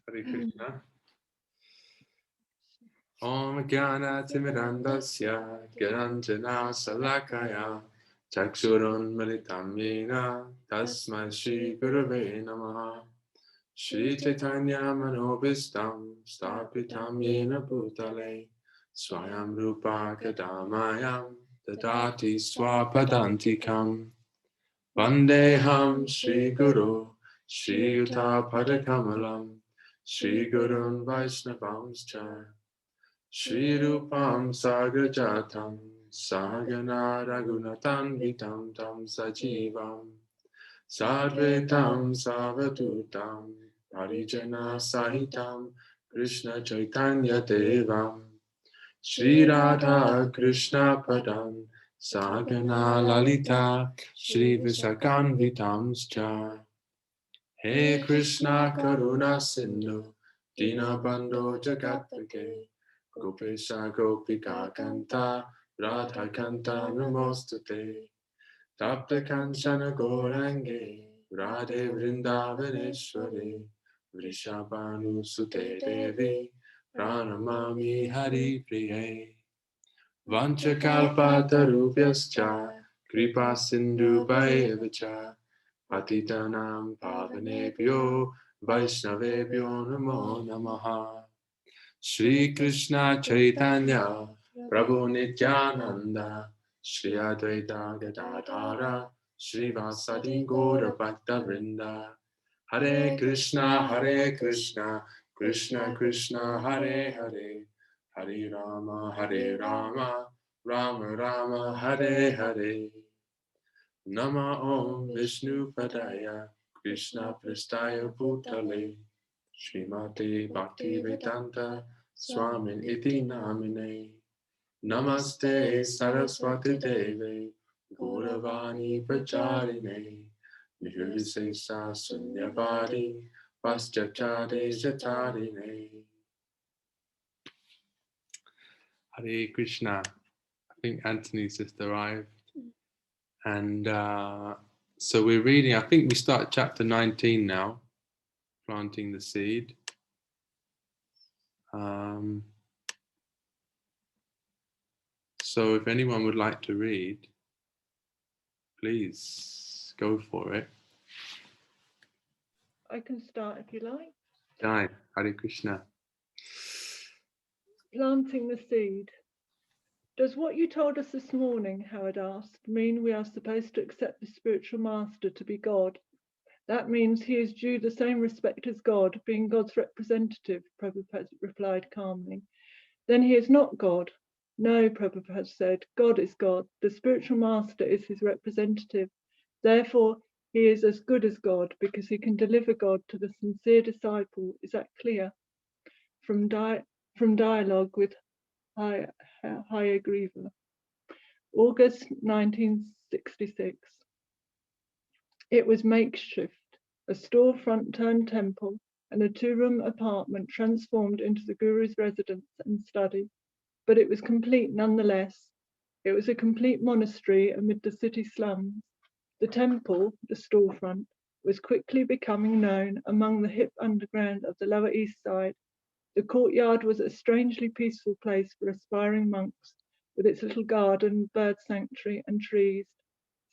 Hare Krishna. Om Jnana Timirandasya Gyananjana Salakaya Chakshurun Militam Yena Tasmai Shri Gurave Namaha Shri Chaitanya Manobhistam Stapitam Yena Bhutale Swayam Rupa Kadamayam Dadati Swapadantikam Vandeham Shri Guru Shri Yuta Padakamalam Shri Gurun Vaishnavamscha Shri Rupam Sagrajatam Sagana Raghunatan Vitam Tam Sajivam Sadvetam Savadutam Parijana Sahitam Krishna Chaitanya Devam Shri Radha Krishna Padam Sagana Lalita Shri Visakan Vitamscha He Krishna Karuna Sindhu Dinabandho Jagatpake Gopesha Gopika Kanta Radha Kanta Namostate Tapta Kanchana Gorange Radhe Vrindavaneshwari Vrishabhanu Sute Devi Pranamami Hari Priye Vanchakalpa Tarubhyascha Kripa Sindhu Bhayevacha Patitanam Pavanebhyo Vaishnavebhyo Namo Namaha Shri Krishna Chaitanya Prabhu Nityananda Shri Advaita Gadadhara Shri Vasadi Gaura Bhakta Vrinda Hare Krishna Krishna Krishna Hare Hare Hare Rama Rama Rama Hare Hare Nama Om Vishnu Padaya Krishna Prastaya Bhutale Srimate Bhakti Vedanta Swamin Iti Namine Namaste Saraswati Deve Gauravani Pracharine Nirvisesa Sunyavadi Paschachade Jatarine. Hare Krishna. I think Anthony's just arrived. And so we're reading, I think we start chapter 19 now, planting the seed. So if anyone would like to read, please go for it. I can start if you like. Jai, Hare Krishna. Planting the seed. Does what you told us this morning, Howard asked, mean we are supposed to accept the spiritual master to be God? That means he is due the same respect as God, being God's representative, Prabhupada replied calmly. Then he is not God. No, Prabhupada said, God is God. The spiritual master is his representative. Therefore, he is as good as God because he can deliver God to the sincere disciple. Is that clear? From dialogue with Hayagriva. August 1966. It was makeshift, a storefront turned temple and a two-room apartment transformed into the Guru's residence and study. But it was complete nonetheless. It was a complete monastery amid the city slums. The temple, the storefront, was quickly becoming known among the hip underground of the Lower East Side. The courtyard was a strangely peaceful place for aspiring monks, with its little garden, bird sanctuary, and trees,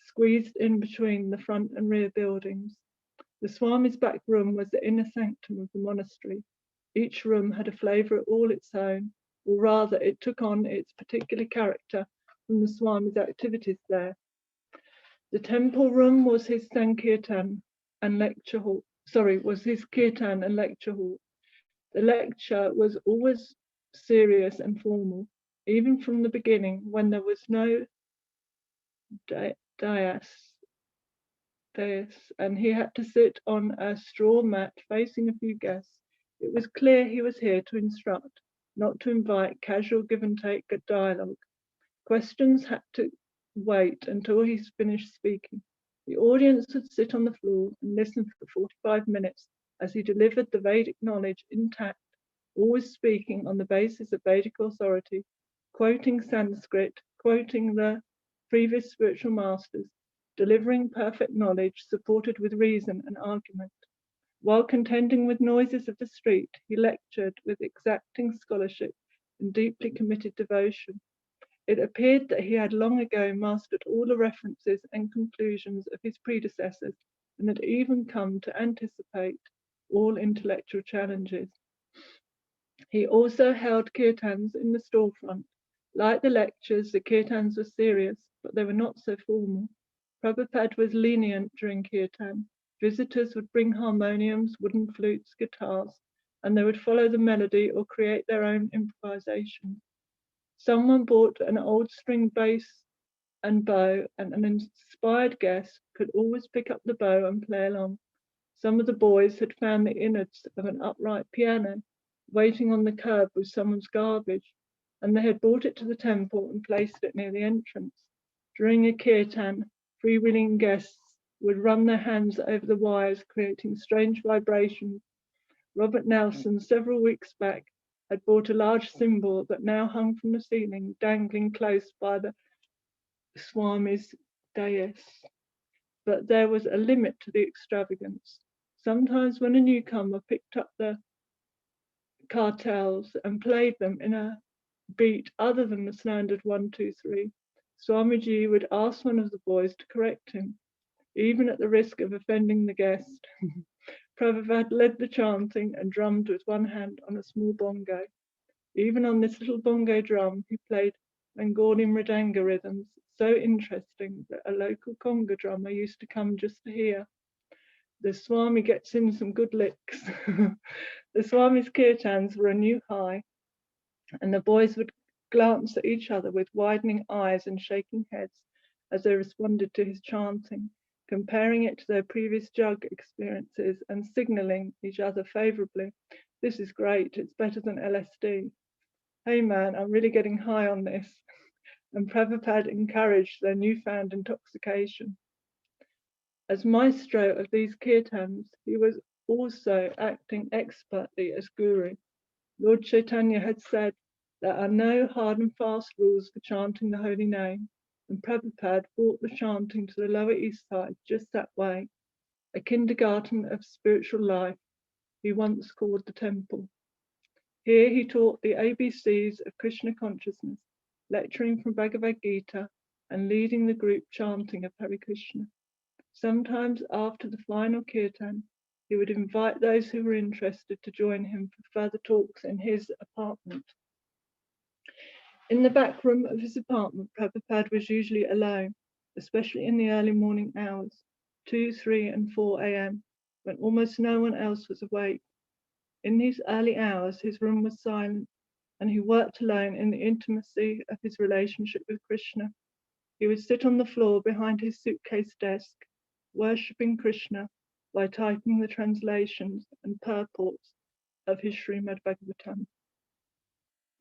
squeezed in between the front and rear buildings. The Swami's back room was the inner sanctum of the monastery. Each room had a flavour all its own, or rather it took on its particular character from the Swami's activities there. The temple room was his Sankirtan and lecture hall. Was his Kirtan and lecture hall. The lecture was always serious and formal, even from the beginning when there was no dais, and he had to sit on a straw mat facing a few guests. It was clear he was here to instruct, not to invite casual give and take dialogue. Questions had to wait until he's finished speaking. The audience would sit on the floor and listen for 45 minutes as he delivered the Vedic knowledge intact, always speaking on the basis of Vedic authority, quoting Sanskrit, quoting the previous spiritual masters, delivering perfect knowledge supported with reason and argument. While contending with noises of the street, he lectured with exacting scholarship and deeply committed devotion. It appeared that he had long ago mastered all the references and conclusions of his predecessors and had even come to anticipate all intellectual challenges. He also held kirtans in the storefront. Like the lectures, the kirtans were serious, but they were not so formal. Prabhupada was lenient during kirtan. Visitors would bring harmoniums, wooden flutes, guitars, and they would follow the melody or create their own improvisations. Someone bought an old string bass and bow, and an inspired guest could always pick up the bow and play along. Some of the boys had found the innards of an upright piano waiting on the curb with someone's garbage, and they had brought it to the temple and placed it near the entrance. During a kirtan, freewheeling guests would run their hands over the wires, creating strange vibrations. Robert Nelson, several weeks back, had bought a large cymbal that now hung from the ceiling, dangling close by the Swami's dais. But there was a limit to the extravagance. Sometimes when a newcomer picked up the cartels and played them in a beat other than the standard 1, 2, 3, Swamiji would ask one of the boys to correct him, even at the risk of offending the guest. Prabhupada led the chanting and drummed with one hand on a small bongo. Even on this little bongo drum, he played Bengali mridanga rhythms, so interesting that a local conga drummer used to come just to hear. The Swami gets in some good licks. The Swami's kirtans were a new high, and the boys would glance at each other with widening eyes and shaking heads as they responded to his chanting, comparing it to their previous jug experiences and signaling each other favorably. This is great, it's better than LSD. Hey man, I'm really getting high on this. And Prabhupada encouraged their newfound intoxication. As maestro of these kirtans, he was also acting expertly as guru. Lord Chaitanya had said, there are no hard and fast rules for chanting the holy name, and Prabhupada brought the chanting to the Lower East Side just that way, a kindergarten of spiritual life, he once called the temple. Here he taught the ABCs of Krishna consciousness, lecturing from Bhagavad Gita and leading the group chanting of Hare Krishna. Sometimes after the final kirtan, he would invite those who were interested to join him for further talks in his apartment. In the back room of his apartment, Prabhupada was usually alone, especially in the early morning hours, 2, 3, and 4 a.m., when almost no one else was awake. In these early hours, his room was silent, and he worked alone in the intimacy of his relationship with Krishna. He would sit on the floor behind his suitcase desk, worshipping Krishna by typing the translations and purports of his Srimad Bhagavatam.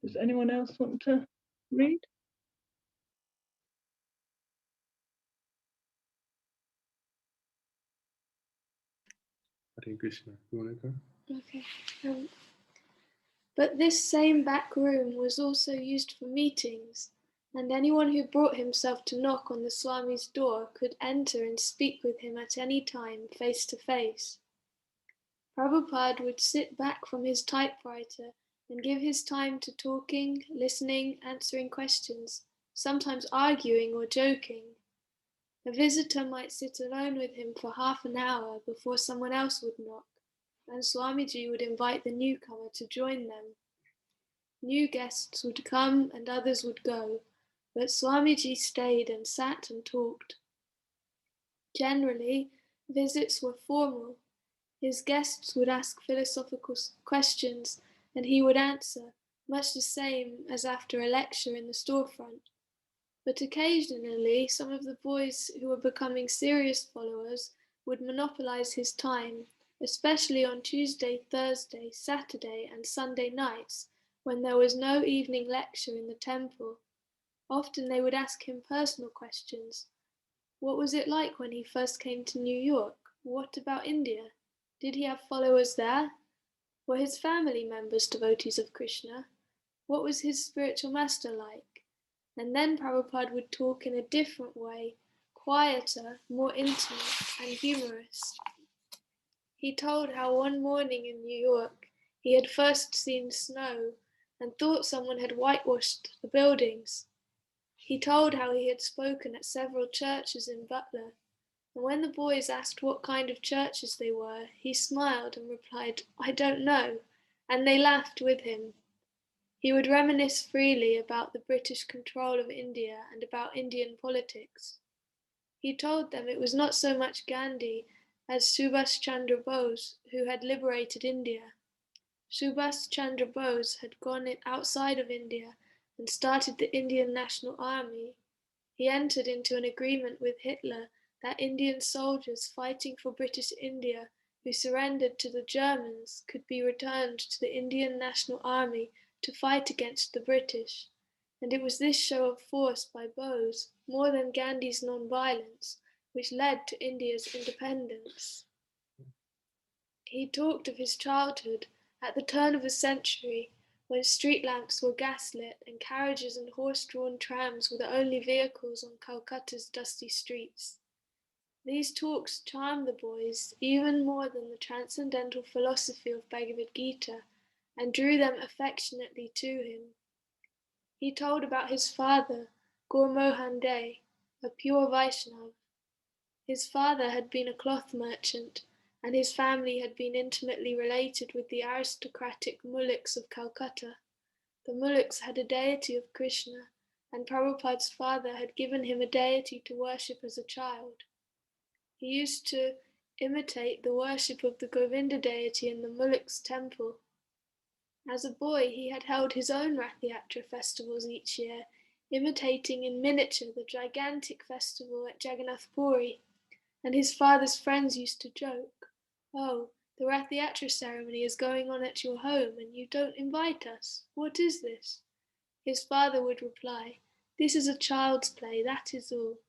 Does anyone else want to read? Hare Krishna. You want to go? Okay. But this same back room was also used for meetings, and anyone who brought himself to knock on the Swami's door could enter and speak with him at any time, face to face. Prabhupada would sit back from his typewriter and give his time to talking, listening, answering questions, sometimes arguing or joking. A visitor might sit alone with him for half an hour before someone else would knock, and Swamiji would invite the newcomer to join them. New guests would come and others would go, but Swamiji stayed and sat and talked. Generally, visits were formal. His guests would ask philosophical questions and he would answer, much the same as after a lecture in the storefront. But occasionally, some of the boys who were becoming serious followers would monopolize his time, especially on Tuesday, Thursday, Saturday, and Sunday nights, when there was no evening lecture in the temple. Often they would ask him personal questions. What was it like when he first came to New York? What about India? Did he have followers there? Were his family members devotees of Krishna? What was his spiritual master like? And then Prabhupada would talk in a different way, quieter, more intimate, and humorous. He told how one morning in New York he had first seen snow and thought someone had whitewashed the buildings. He told how he had spoken at several churches in Butler, and when the boys asked what kind of churches they were, he smiled and replied, "I don't know," and they laughed with him. He would reminisce freely about the British control of India and about Indian politics. He told them it was not so much Gandhi as Subhas Chandra Bose who had liberated India. Subhas Chandra Bose had gone outside of India and started the Indian National Army. He entered into an agreement with Hitler that Indian soldiers fighting for British India who surrendered to the Germans could be returned to the Indian National Army to fight against the British. And it was this show of force by Bose, more than Gandhi's non-violence, which led to India's independence. He talked of his childhood at the turn of the century, when street lamps were gaslit and carriages and horse-drawn trams were the only vehicles on Calcutta's dusty streets. These talks charmed the boys even more than the transcendental philosophy of Bhagavad Gita and drew them affectionately to him. He told about his father, Gurmohan Dey, a pure Vaishnav. His father had been a cloth merchant, and his family had been intimately related with the aristocratic Muliks of Calcutta. The Muliks had a deity of Krishna, and Prabhupada's father had given him a deity to worship as a child. He used to imitate the worship of the Govinda deity in the Muliks' temple. As a boy, he had held his own Rath Yatra festivals each year, imitating in miniature the gigantic festival at Jagannath Puri, and his father's friends used to joke, "Oh, the Rath Yatra ceremony is going on at your home and you don't invite us. What is this?" His father would reply, "This is a child's play, that is all."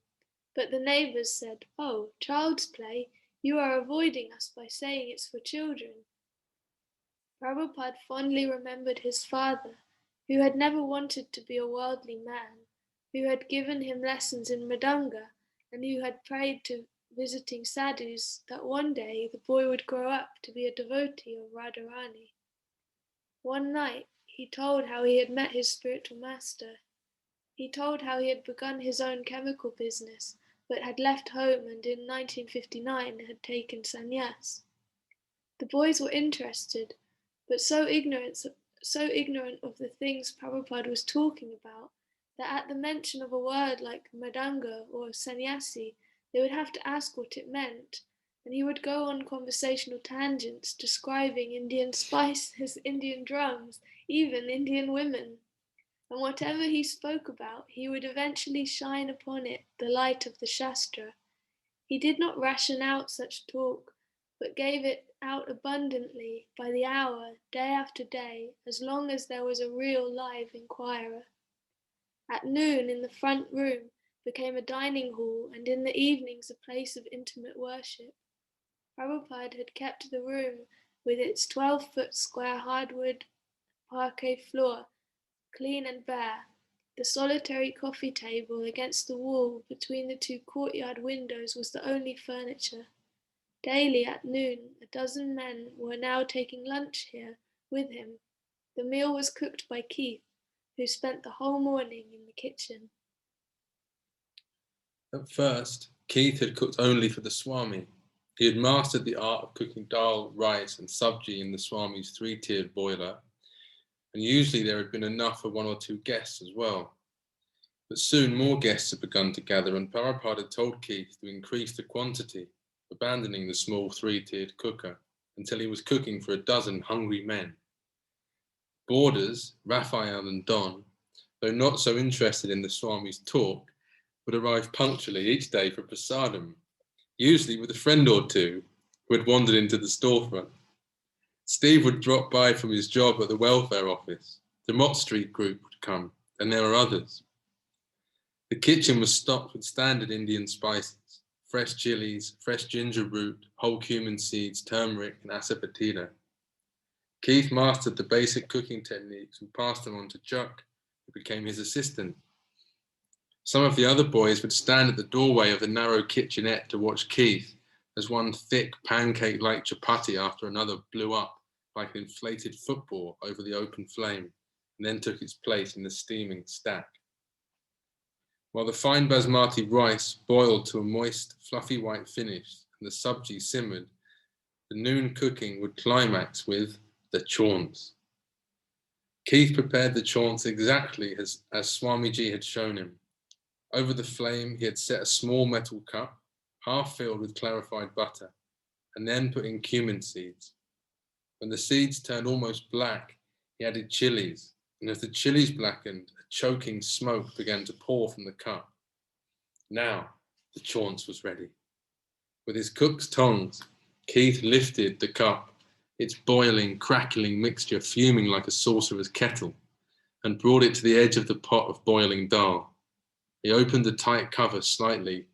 But the neighbours said, "Oh, child's play? You are avoiding us by saying it's for children." Prabhupada fondly remembered his father, who had never wanted to be a worldly man, who had given him lessons in Mridanga, and who had prayed to visiting sadhus that one day the boy would grow up to be a devotee of Radharani. One night he told how he had met his spiritual master. He told how he had begun his own chemical business, but had left home and in 1959 had taken sannyas. The boys were interested, but so ignorant of the things Prabhupada was talking about, that at the mention of a word like Madanga or sannyasi, they would have to ask what it meant, and he would go on conversational tangents describing Indian spices, Indian drums, even Indian women. And whatever he spoke about, he would eventually shine upon it the light of the Shastra. He did not ration out such talk, but gave it out abundantly by the hour, day after day, as long as there was a real live inquirer. At noon, in the front room, became a dining hall, and in the evenings a place of intimate worship. Prabhupada had kept the room with its 12-foot square hardwood parquet floor clean and bare. The solitary coffee table against the wall between the two courtyard windows was the only furniture. Daily at noon, a dozen men were now taking lunch here with him. The meal was cooked by Keith, who spent the whole morning in the kitchen. At first, Keith had cooked only for the Swami. He had mastered the art of cooking dal, rice and sabji in the Swami's 3-tiered boiler, and usually there had been enough for 1 or 2 guests as well. But soon more guests had begun to gather, and Prabhupada had told Keith to increase the quantity, abandoning the small 3-tiered cooker until he was cooking for a dozen hungry men. Boarders, Raphael and Don, though not so interested in the Swami's talk, would arrive punctually each day for prasadam, usually with a friend or two who had wandered into the storefront. Steve would drop by from his job at the welfare office. The Mott Street group would come, and there were others. The kitchen was stocked with standard Indian spices, fresh chilies, fresh ginger root, whole cumin seeds, turmeric, and asafoetida. Keith mastered the basic cooking techniques and passed them on to Chuck, who became his assistant. Some of the other boys would stand at the doorway of the narrow kitchenette to watch Keith, as one thick pancake-like chapati after another blew up like an inflated football over the open flame and then took its place in the steaming stack. While the fine basmati rice boiled to a moist, fluffy white finish and the sabji simmered, the noon cooking would climax with the chaunts. Keith prepared the chaunts exactly as Swamiji had shown him. Over the flame, he had set a small metal cup, half filled with clarified butter, and then put in cumin seeds. When the seeds turned almost black, he added chilies, and as the chilies blackened, a choking smoke began to pour from the cup. Now, the chaunts was ready. With his cook's tongs, Keith lifted the cup, its boiling, crackling mixture fuming like a sorcerer's kettle, and brought it to the edge of the pot of boiling dal. He opened the tight cover slightly,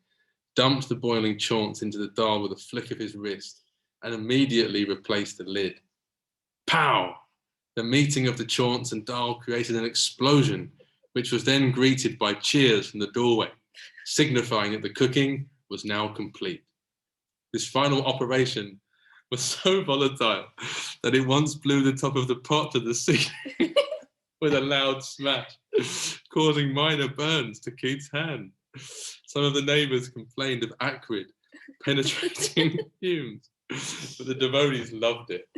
dumped the boiling chaunts into the dal with a flick of his wrist, and immediately replaced the lid. Pow! The meeting of the chaunts and dal created an explosion, which was then greeted by cheers from the doorway, signifying that the cooking was now complete. This final operation was so volatile that it once blew the top of the pot to the ceiling with a loud smash, causing minor burns to Keith's hand. Some of the neighbors complained of acrid, penetrating fumes, but the devotees loved it.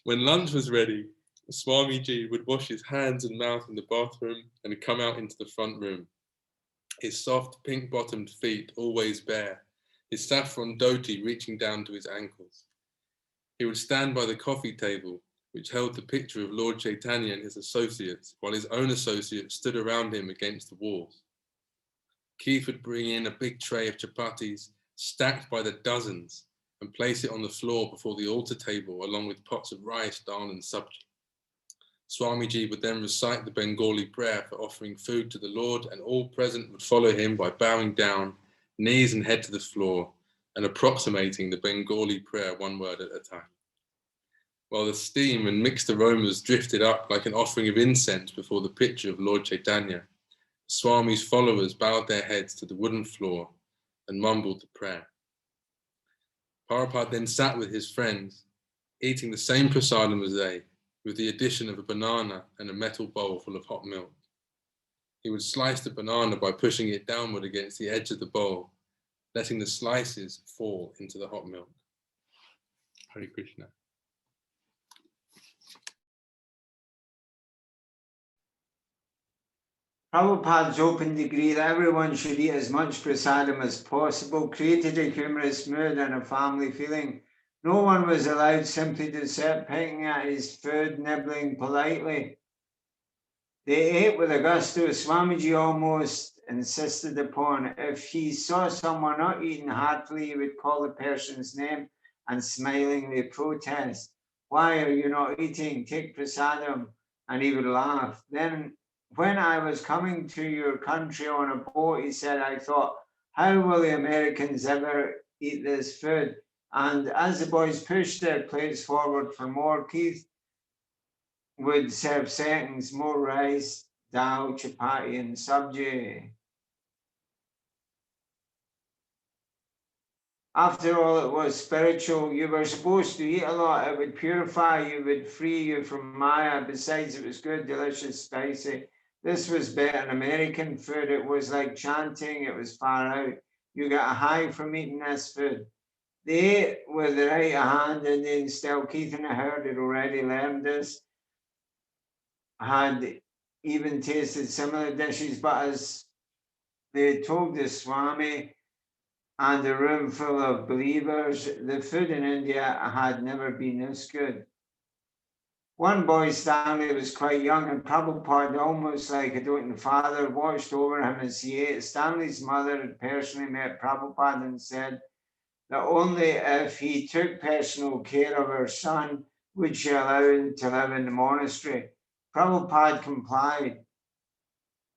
When lunch was ready, Swamiji would wash his hands and mouth in the bathroom and come out into the front room. His soft, pink-bottomed feet always bare, his saffron dhoti reaching down to his ankles. He would stand by the coffee table, which held the picture of Lord Chaitanya and his associates, while his own associates stood around him against the walls. Keith would bring in a big tray of chapatis, stacked by the dozens, and place it on the floor before the altar table, along with pots of rice, dal, and sabji. Swamiji would then recite the Bengali prayer for offering food to the Lord, and all present would follow him by bowing down, knees and head to the floor, and approximating the Bengali prayer one word at a time. While the steam and mixed aromas drifted up like an offering of incense before the picture of Lord Chaitanya, Swami's followers bowed their heads to the wooden floor and mumbled the prayer. Prabhupada then sat with his friends, eating the same prasadam as they, with the addition of a banana and a metal bowl full of hot milk. He would slice the banana by pushing it downward against the edge of the bowl, letting the slices fall into the hot milk. Hare Krishna. Prabhupada's open decree that everyone should eat as much prasadam as possible created a humorous mood and a family feeling. No one was allowed simply to sit picking at his food, nibbling politely. They ate with a gusto. Swamiji almost insisted upon. If he saw someone not eating heartily, he would call the person's name and smilingly protest. Why are you not eating? Take prasadam. And he would laugh. Then when I was coming to your country on a boat, he said, I thought, how will the Americans ever eat this food? And as the boys pushed their plates forward for more, Keith would serve settings, more rice, dal, chapati, and sabji. After all, it was spiritual. You were supposed to eat a lot. It would purify you, would free you from Maya. Besides, it was good, delicious, spicy. This was better than American food. It was like chanting. It was far out. You got a high from eating this food. They ate with the right hand, and then still Keith and the herd had already learned this, had even tasted similar dishes, but as they told the Swami and a room full of believers, the food in India had never been this good. One boy, Stanley, was quite young, and Prabhupada, almost like a doting father, watched over him as he ate. Stanley's mother had personally met Prabhupada and said that only if he took personal care of her son would she allow him to live in the monastery. Prabhupada complied.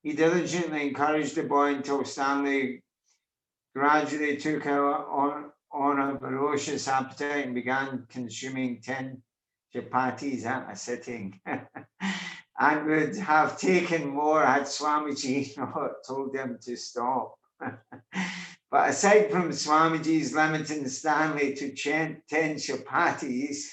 He diligently encouraged the boy until Stanley gradually took on a ferocious appetite and began consuming 10 chapatis at a sitting, and would have taken more had Swamiji not told him to stop. But aside from Swamiji's limiting Stanley to 10 chapatis,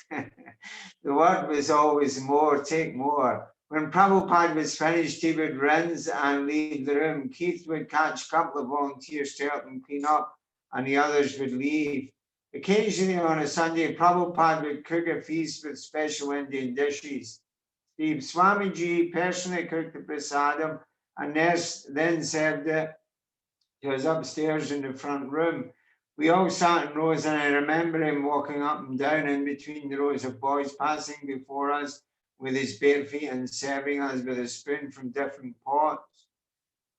the word was always more, take more. When Prabhupada was finished, he would rinse and leave the room. Keith would catch a couple of volunteers to help him clean up, and the others would leave. Occasionally on a Sunday, Prabhupada would cook a feast with special Indian dishes. Steve Swamiji personally cooked the prasadam and then served it to us upstairs in the front room. We all sat in rows, and I remember him walking up and down in between the rows of boys passing before us with his bare feet and serving us with a spoon from different pots.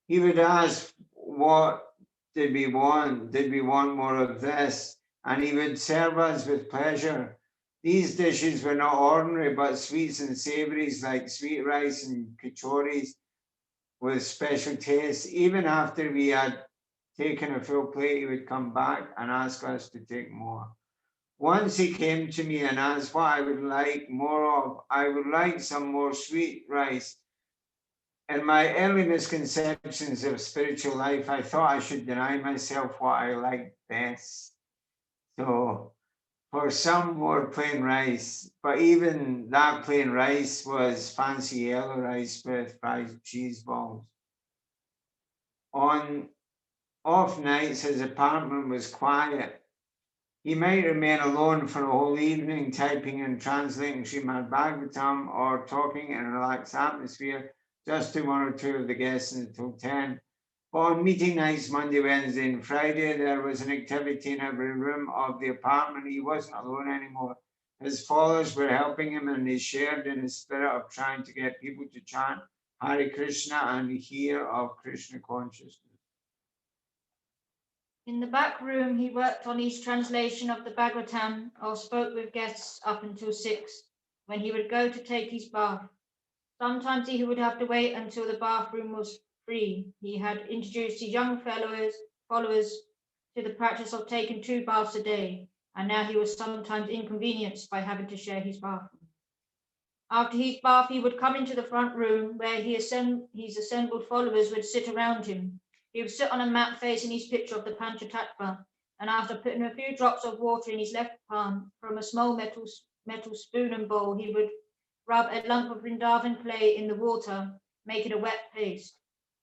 He would ask, what did we want? Did we want more of this? And he would serve us with pleasure. These dishes were not ordinary, but sweets and savories like sweet rice and kachoris with special taste. Even after we had taken a full plate, he would come back and ask us to take more. Once he came to me and asked what I would like more of. I would like some more sweet rice. In my early misconceptions of spiritual life, I thought I should deny myself what I liked best. So for some more plain rice, but even that plain rice was fancy yellow rice with fried cheese balls. On off nights, his apartment was quiet. He might remain alone for a whole evening, typing and translating Srimad Bhagavatam or talking in a relaxed atmosphere, just to one or two of the guests until 10. But on meeting nights, Monday, Wednesday, and Friday, there was an activity in every room of the apartment. He wasn't alone anymore. His followers were helping him, and they shared in the spirit of trying to get people to chant Hare Krishna and hear of Krishna consciousness. In the back room, he worked on his translation of the Bhagavatam or spoke with guests up until 6, when he would go to take his bath. Sometimes he would have to wait until the bathroom was free. He had introduced his young followers to the practice of taking 2 baths a day, and now he was sometimes inconvenienced by having to share his bathroom. After his bath, he would come into the front room where his assembled followers would sit around him. He would sit on a mat facing his picture of the Panchatattva, and after putting a few drops of water in his left palm from a small metal spoon and bowl, he would rub a lump of Vrindavan clay in the water, making a wet paste.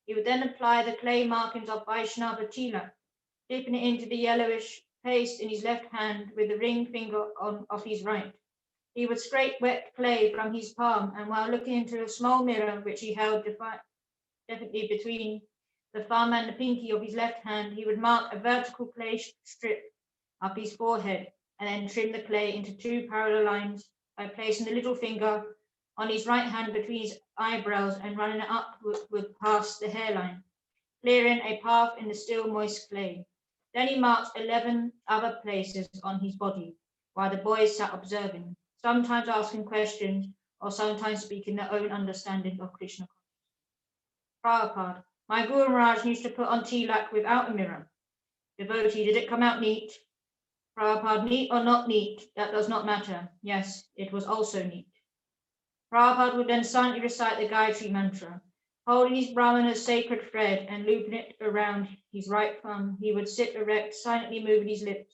He would then apply the clay markings of Vaishnava Tilak, dipping it into the yellowish paste in his left hand with the ring finger of his right. He would scrape wet clay from his palm, and while looking into a small mirror which he held definitely between the thumb and the pinky of his left hand, he would mark a vertical clay strip up his forehead and then trim the clay into 2 parallel lines by placing the little finger on his right hand between his eyebrows and running it upward past the hairline, clearing a path in the still moist clay. Then he marked 11 other places on his body while the boys sat observing, sometimes asking questions or sometimes speaking their own understanding of Krishna. Prabhupada: my Guru Maharaj used to put on tilak without a mirror. Devotee: did it come out neat? Prabhupada: neat or not neat, that does not matter. Yes, it was also neat. Prabhupada would then silently recite the Gayatri mantra. Holding his brahmana's sacred thread and looping it around his right thumb, he would sit erect, silently moving his lips.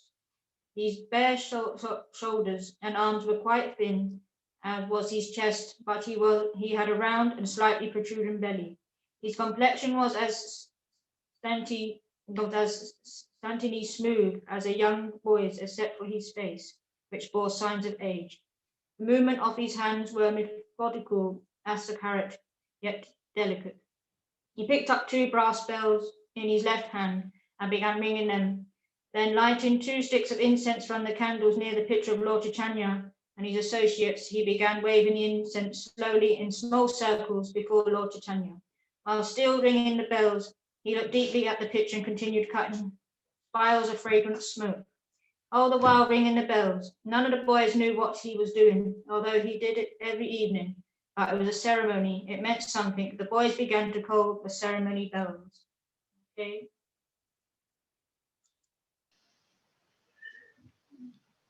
His bare shoulders and arms were quite thin, as was his chest, but he had a round and slightly protruding belly. His complexion was as scanty smooth as a young boy's, except for his face, which bore signs of age. The movement of his hands were methodical as a carrot, yet delicate. He picked up 2 brass bells in his left hand and began ringing them. Then, lighting 2 sticks of incense from the candles near the picture of Lord Chaitanya and his associates, he began waving the incense slowly in small circles before Lord Chaitanya. While still ringing the bells, he looked deeply at the picture and continued cutting spirals of fragrant smoke, all the while ringing the bells. None of the boys knew what he was doing, although he did it every evening. But it was a ceremony. It meant something. The boys began to call the ceremony bells. Okay.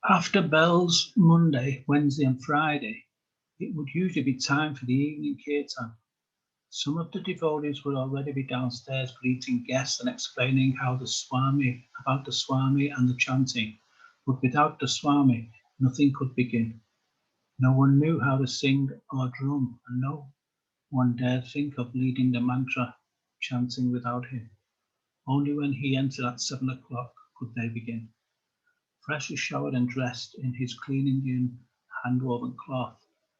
After bells Monday, Wednesday and Friday, it would usually be time for the evening kirtan. Some of the devotees would already be downstairs greeting guests and explaining about the Swami and the chanting. But without the Swami, nothing could begin. No one knew how to sing or drum, and no one dared think of leading the mantra chanting without him. Only when he entered at 7 o'clock could they begin. Freshly showered and dressed in his clean Indian hand-woven cloth,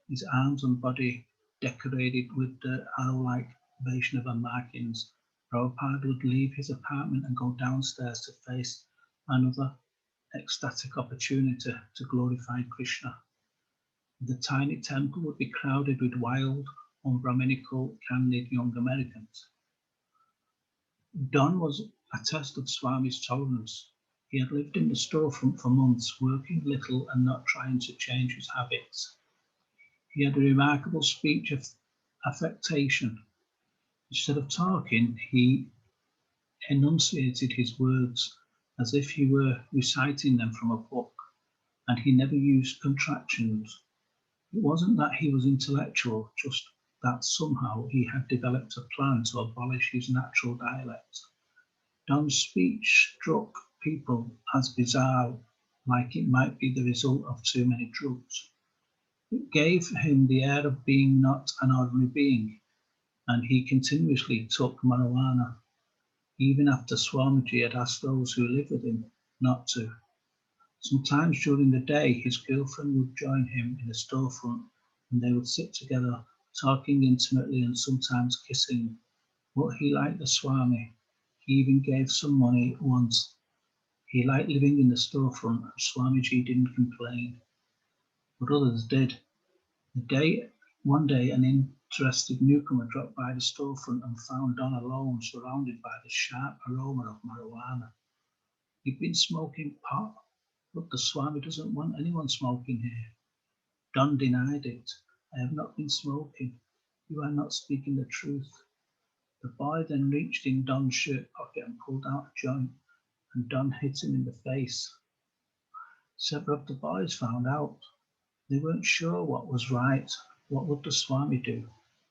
his arms and body decorated with the arrow-like Vaishnava markings, Prabhupada would leave his apartment and go downstairs to face another ecstatic opportunity to glorify Krishna. The tiny temple would be crowded with wild, unbrahminical, candid young Americans. Don was a test of Swami's tolerance. He had lived in the storefront for months, working little and not trying to change his habits. He had a remarkable speech of affectation. Instead of talking, he enunciated his words as if he were reciting them from a book, and he never used contractions. It wasn't that he was intellectual, just that somehow he had developed a plan to abolish his natural dialect. Don's speech struck people as bizarre, like it might be the result of too many drugs. It gave him the air of being not an ordinary being, and he continuously took marijuana, even after Swamiji had asked those who lived with him not to. Sometimes during the day, his girlfriend would join him in a storefront, and they would sit together, talking intimately and sometimes kissing. But he liked the Swami. He even gave some money once. He liked living in the storefront, and Swamiji didn't complain. But others did. One day, an interested newcomer dropped by the storefront and found Don alone, surrounded by the sharp aroma of marijuana. He'd been smoking pot, but the Swami doesn't want anyone smoking here. Don denied it. I have not been smoking. You are not speaking the truth. The boy then reached in Don's shirt pocket and pulled out a joint, and Don hit him in the face. Several of the boys found out. They weren't sure what was right. What would the Swami do?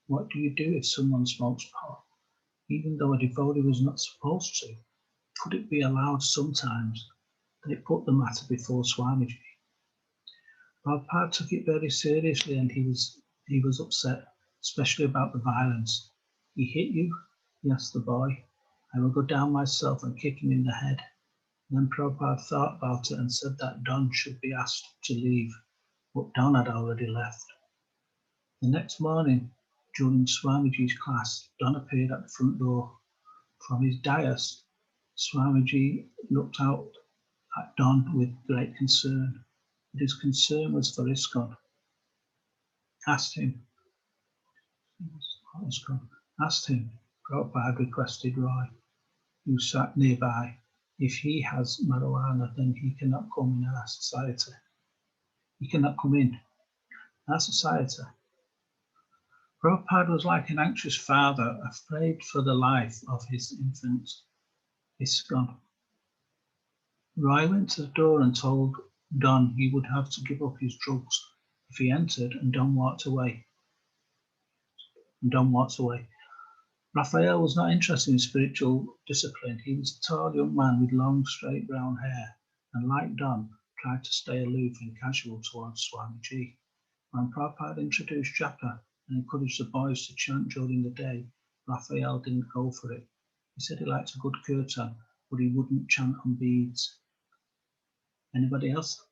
What do you do if someone smokes pot? Even though a devotee was not supposed to, could it be allowed sometimes? They put the matter before Swamiji. Prabhupada took it very seriously, and he was upset, especially about the violence. He hit you? He asked the boy. I will go down myself and kick him in the head. Then Prabhupada thought about it and said that Don should be asked to leave, but Don had already left. The next morning, during Swamiji's class, Don appeared at the front door. From his dais, Swamiji looked out at Don with great concern, but his concern was for ISKCON. Asked him, Prabhupada requested Roy, who sat nearby, if he has marijuana, then he cannot come in our society. He cannot come in our society. Prabhupada was like an anxious father, afraid for the life of his infant. ISKCON. Roy went to the door and told Don he would have to give up his drugs if he entered, and Don walked away. Raphael was not interested in spiritual discipline. He was a tall young man with long, straight brown hair, and like Don, tried to stay aloof and casual towards Swamiji. When Prabhupada introduced japa and encouraged the boys to chant during the day, Raphael didn't go for it. He said he liked a good kirtan, but he wouldn't chant on beads. Anybody else?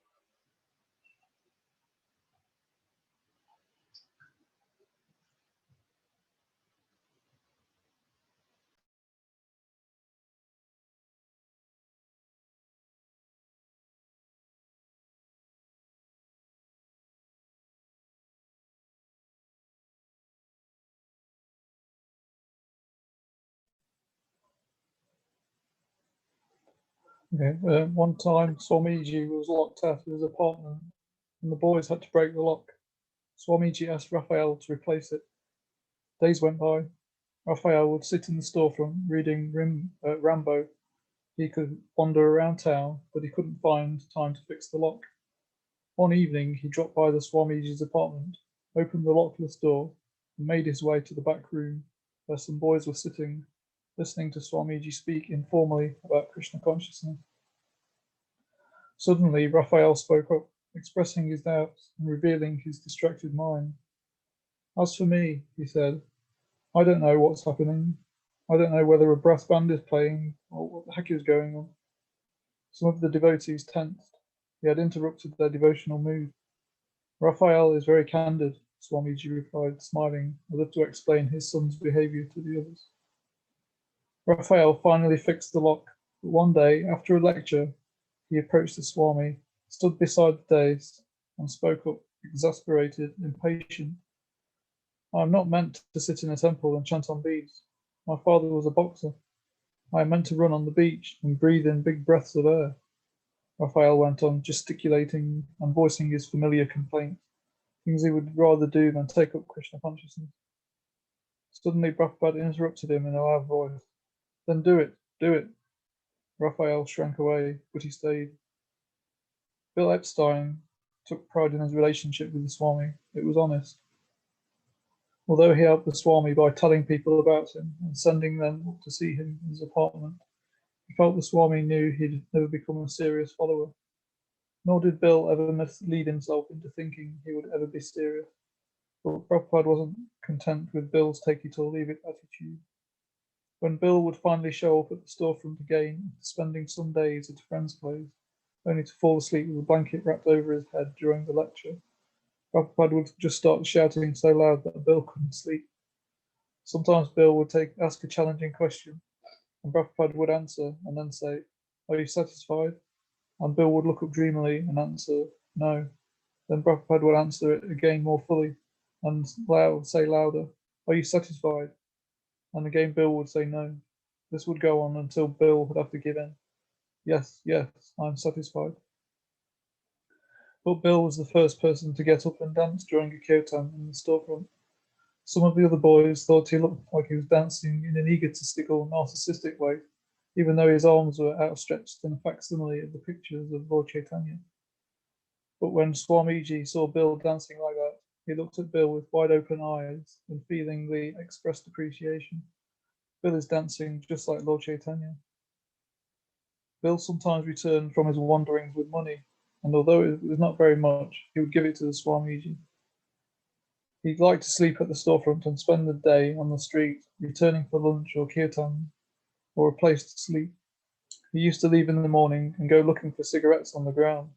Okay. One time, Swamiji was locked out of his apartment, and the boys had to break the lock. Swamiji asked Raphael to replace it. Days went by. Raphael would sit in the storefront reading Rambo. He could wander around town, but he couldn't find time to fix the lock. One evening, he dropped by the Swamiji's apartment, opened the lockless door, and made his way to the back room. where some boys were sitting, listening to Swamiji speak informally about Krishna consciousness. Suddenly, Raphael spoke up, expressing his doubts and revealing his distracted mind. As for me, he said, I don't know what's happening. I don't know whether a brass band is playing or what the heck is going on. Some of the devotees tensed. He had interrupted their devotional mood. Raphael is very candid, Swamiji replied, smiling, as if to explain his son's behavior to the others. Raphael finally fixed the lock, but one day, after a lecture, he approached the Swami, stood beside the dais, and spoke up, exasperated, impatient. I am not meant to sit in a temple and chant on beads. My father was a boxer. I am meant to run on the beach and breathe in big breaths of air. Raphael went on, gesticulating and voicing his familiar complaints, things he would rather do than take up Krishna consciousness. Suddenly, Prabhupada interrupted him in a loud voice. Then do it, do it. Raphael shrank away, but he stayed. Bill Epstein took pride in his relationship with the Swami. It was honest. Although he helped the Swami by telling people about him and sending them up to see him in his apartment, he felt the Swami knew he'd never become a serious follower. Nor did Bill ever mislead himself into thinking he would ever be serious. But Prabhupada wasn't content with Bill's take-it-or-leave-it attitude. When Bill would finally show up at the storefront again after spending some days at a friend's place, only to fall asleep with a blanket wrapped over his head during the lecture, Prabhupada would just start shouting so loud that Bill couldn't sleep. Sometimes Bill would ask a challenging question, and Prabhupada would answer and then say, Are you satisfied? And Bill would look up dreamily and answer, No. Then Prabhupada would answer it again more fully and say louder, Are you satisfied? And again Bill would say no. This would go on until Bill would have to give in. Yes, yes, I'm satisfied. But Bill was the first person to get up and dance during a kirtan in the storefront. Some of the other boys thought he looked like he was dancing in an egotistical, narcissistic way, even though his arms were outstretched in a facsimile of the pictures of Lord Chaitanya. But when Swamiji saw Bill dancing like that, he looked at Bill with wide open eyes and feelingly expressed appreciation. Bill is dancing just like Lord Chaitanya. Bill sometimes returned from his wanderings with money, and although it was not very much, he would give it to the Swamiji. He'd like to sleep at the storefront and spend the day on the street, returning for lunch or kirtan, or a place to sleep. He used to leave in the morning and go looking for cigarettes on the ground.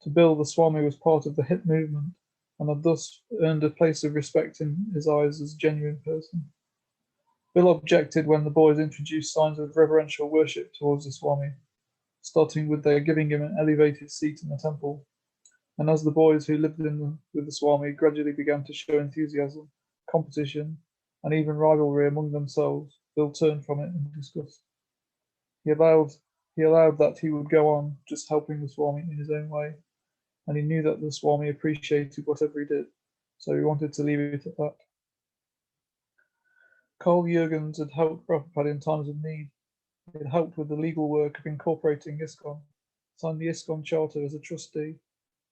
To Bill, the Swami was part of the hip movement, and had thus earned a place of respect in his eyes as a genuine person. Bill objected when the boys introduced signs of reverential worship towards the Swami, starting with their giving him an elevated seat in the temple. And as the boys who lived with the Swami gradually began to show enthusiasm, competition, and even rivalry among themselves, Bill turned from it in disgust. He allowed that he would go on just helping the Swami in his own way, and he knew that the Swami appreciated whatever he did, so he wanted to leave it at that. Carl Jurgens had helped Prabhupada in times of need. He had helped with the legal work of incorporating ISKCON, signed the ISKCON charter as a trustee,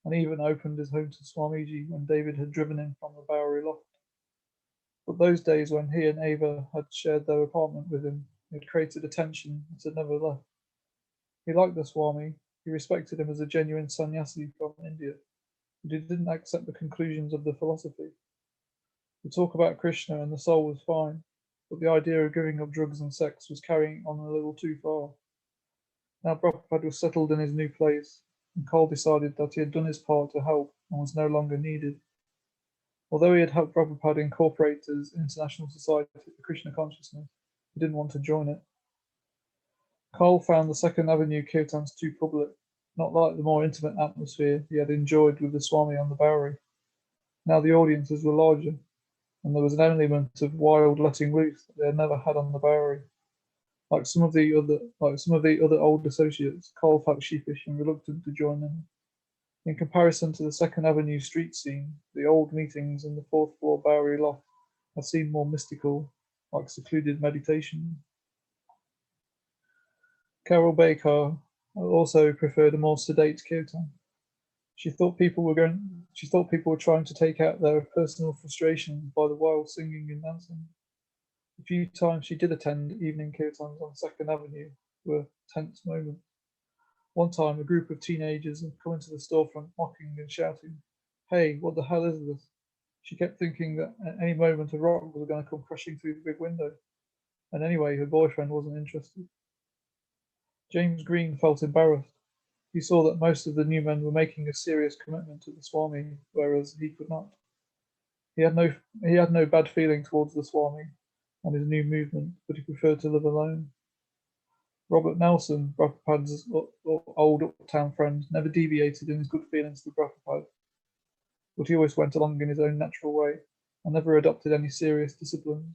and even opened his home to Swamiji when David had driven him from the Bowery loft. But those days when he and Ava had shared their apartment with him had created a tension that had never left. He liked the Swami, he respected him as a genuine sannyasi from India, but he didn't accept the conclusions of the philosophy. The talk about Krishna and the soul was fine, but the idea of giving up drugs and sex was carrying on a little too far. Now Prabhupada was settled in his new place, and Carl decided that he had done his part to help and was no longer needed. Although he had helped Prabhupada incorporate his International Society for Krishna Consciousness, he didn't want to join it. Carl found the Second Avenue kirtans too public, not like the more intimate atmosphere he had enjoyed with the Swami on the Bowery. Now the audiences were larger, and there was an element of wild letting loose that they had never had on the Bowery. Like some of the other old associates, Carl felt sheepish and reluctant to join in. In comparison to the Second Avenue street scene, the old meetings in the fourth floor Bowery loft had seemed more mystical, like secluded meditation. Carol Baker also preferred a more sedate kirtan. She thought people were trying to take out their personal frustrations by the wild singing and dancing. The few times she did attend evening kirtans on 2nd Avenue were tense moments. One time, a group of teenagers had come into the storefront mocking and shouting, "Hey, what the hell is this?" She kept thinking that at any moment a rock was going to come crashing through the big window. And anyway, her boyfriend wasn't interested. James Green felt embarrassed. He saw that most of the new men were making a serious commitment to the Swami, whereas he could not. He had no bad feeling towards the Swami and his new movement, but he preferred to live alone. Robert Nelson, Prabhupada's old uptown friend, never deviated in his good feelings to Prabhupada, but he always went along in his own natural way and never adopted any serious disciplines.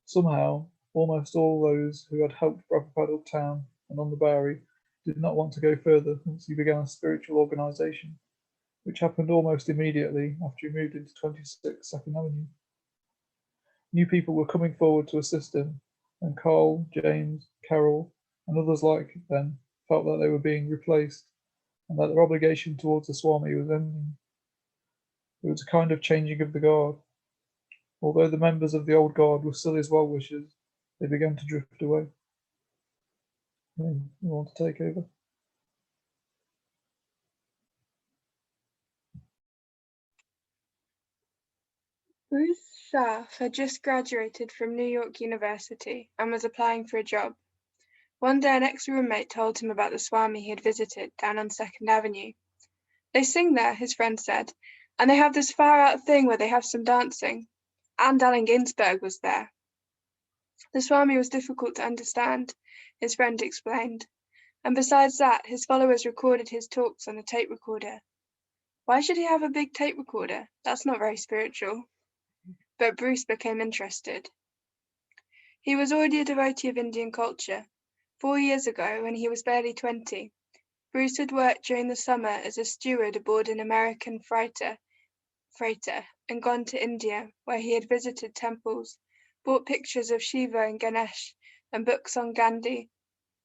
Somehow, almost all those who had helped Prabhupada uptown and on the Bowery did not want to go further once he began a spiritual organization, which happened almost immediately after he moved into 26 2nd Avenue. New people were coming forward to assist him, and Carl, James, Carol, and others like them felt that they were being replaced and that their obligation towards the Swami was ending. It was a kind of changing of the guard. Although the members of the old guard were still his well-wishers, they began to drift away. You want to take over? Bruce Schaff had just graduated from New York University and was applying for a job. One day an ex-roommate told him about the Swami he had visited down on 2nd Avenue. "They sing there," his friend said, "and they have this far-out thing where they have some dancing. And Allen Ginsberg was there." The Swami was difficult to understand, his friend explained, and besides that, his followers recorded his talks on a tape recorder. Why should he have a big tape recorder? That's not very spiritual. But Bruce became interested. He was already a devotee of Indian culture. 4 years ago, when he was barely 20, Bruce had worked during the summer as a steward aboard an American freighter and gone to India, where he had visited temples, bought pictures of Shiva and Ganesh and books on Gandhi,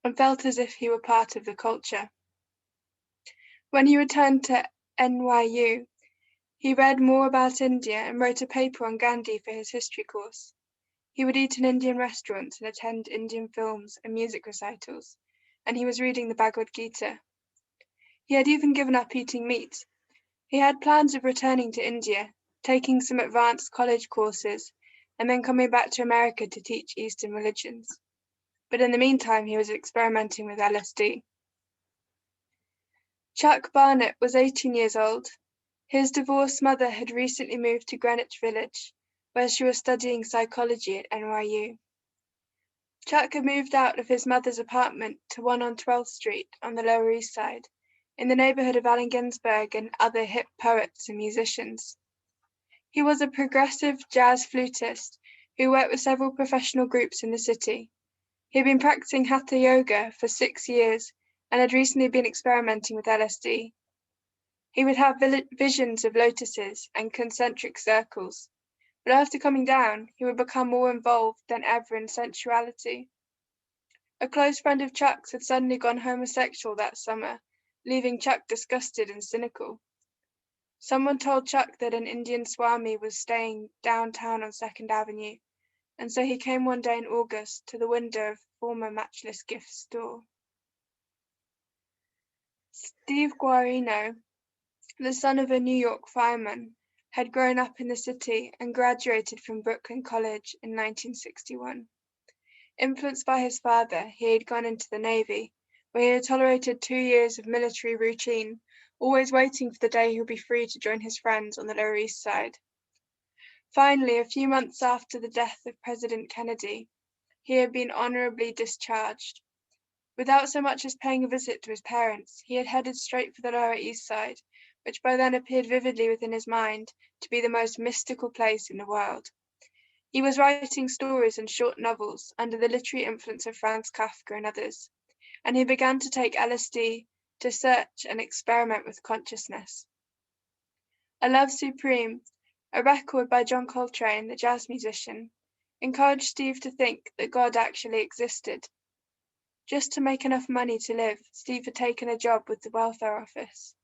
and felt as if he were part of the culture. When he returned to NYU, he read more about India and wrote a paper on Gandhi for his history course. He would eat in Indian restaurants and attend Indian films and music recitals, and he was reading the Bhagavad Gita. He had even given up eating meat. He had plans of returning to India, taking some advanced college courses, and then coming back to America to teach Eastern religions. But in the meantime, he was experimenting with LSD. Chuck Barnett was 18 years old. His divorced mother had recently moved to Greenwich Village, where she was studying psychology at NYU. Chuck had moved out of his mother's apartment to one on 12th Street on the Lower East Side, in the neighborhood of Allen Ginsberg and other hip poets and musicians. He was a progressive jazz flutist who worked with several professional groups in the city. He had been practicing Hatha Yoga for 6 years and had recently been experimenting with LSD. He would have visions of lotuses and concentric circles, but after coming down, he would become more involved than ever in sensuality. A close friend of Chuck's had suddenly gone homosexual that summer, leaving Chuck disgusted and cynical. Someone told Chuck that an Indian Swami was staying downtown on 2nd Avenue, and so he came one day in August to the window of former Matchless Gifts store. Steve Guarino, the son of a New York fireman, had grown up in the city and graduated from Brooklyn College in 1961. Influenced by his father, he had gone into the Navy, where he had tolerated 2 years of military routine, always waiting for the day he would be free to join his friends on the Lower East Side. Finally, a few months after the death of President Kennedy, he had been honorably discharged. Without so much as paying a visit to his parents, he had headed straight for the Lower East Side, which by then appeared vividly within his mind to be the most mystical place in the world. He was writing stories and short novels under the literary influence of Franz Kafka and others, and he began to take LSD to search and experiment with consciousness. A Love Supreme, a record by John Coltrane, the jazz musician, encouraged Steve to think that God actually existed. Just to make enough money to live, Steve had taken a job with the welfare office.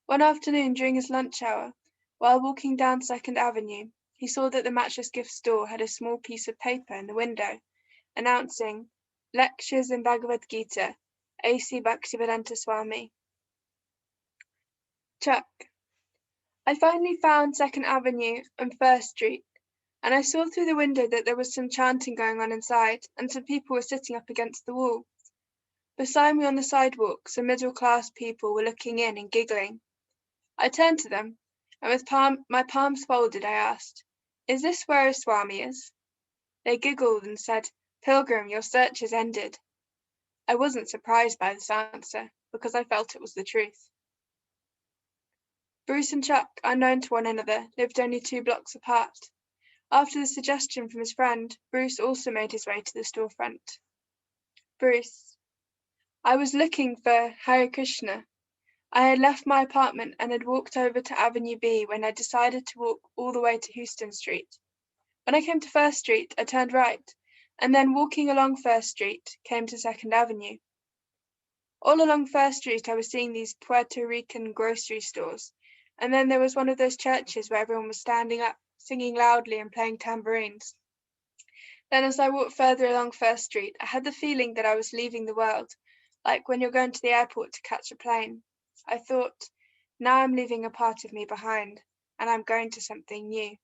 One afternoon during his lunch hour, while walking down 2nd Avenue, he saw that the matchless gift store had a small piece of paper in the window, announcing Lectures in Bhagavad Gita, A.C. Bhaktivedanta Swami. Chuck. I finally found 2nd Avenue and 1st Street, and I saw through the window that there was some chanting going on inside, and some people were sitting up against the wall. Beside me on the sidewalk, some middle-class people were looking in and giggling. I turned to them, and with my palms folded, I asked, "Is this where a Swami is?" They giggled and said, "Pilgrim, your search is ended." I wasn't surprised by this answer, because I felt it was the truth. Bruce and Chuck, unknown to one another, lived only 2 blocks apart. After the suggestion from his friend, Bruce also made his way to the storefront. Bruce. I was looking for Hare Krishna. I had left my apartment and had walked over to Avenue B when I decided to walk all the way to Houston Street. When I came to 1st Street, I turned right, and then walking along 1st Street, came to 2nd Avenue. All along 1st Street, I was seeing these Puerto Rican grocery stores, and then there was one of those churches where everyone was standing up, singing loudly and playing tambourines. Then as I walked further along 1st Street, I had the feeling that I was leaving the world, like when you're going to the airport to catch a plane. I thought, now I'm leaving a part of me behind, and I'm going to something new.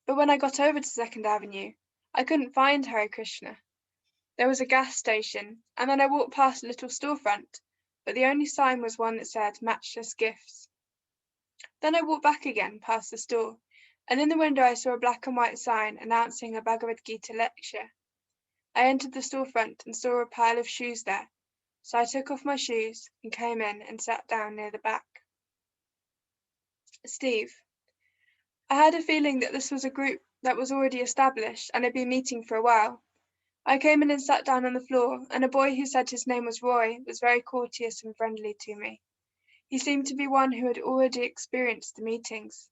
But when I got over to 2nd Avenue, I couldn't find Hare Krishna. There was a gas station, and then I walked past a little storefront, but the only sign was one that said Matchless Gifts. Then I walked back again past the store, and in the window I saw a black and white sign announcing a Bhagavad Gita lecture. I entered the storefront and saw a pile of shoes there, so I took off my shoes and came in and sat down near the back. Steve. I had a feeling that this was a group that was already established and had been meeting for a while. I came in and sat down on the floor, and a boy who said his name was Roy was very courteous and friendly to me. He seemed to be one who had already experienced the meetings.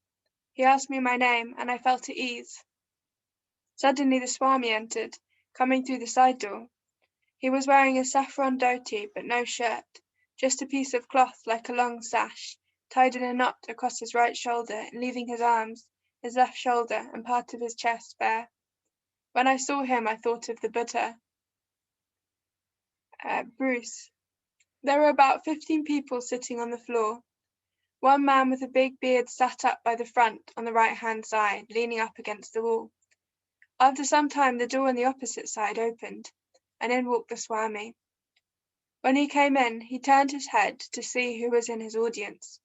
He asked me my name, and I felt at ease. Suddenly the Swami entered, coming through the side door. He was wearing a saffron dhoti, but no shirt, just a piece of cloth like a long sash, tied in a knot across his right shoulder and leaving his arms, his left shoulder, and part of his chest bare. When I saw him, I thought of the Buddha. Bruce. There were about 15 people sitting on the floor. One man with a big beard sat up by the front on the right-hand side, leaning up against the wall. After some time, the door on the opposite side opened, and in walked the Swami. When he came in, he turned his head to see who was in his audience,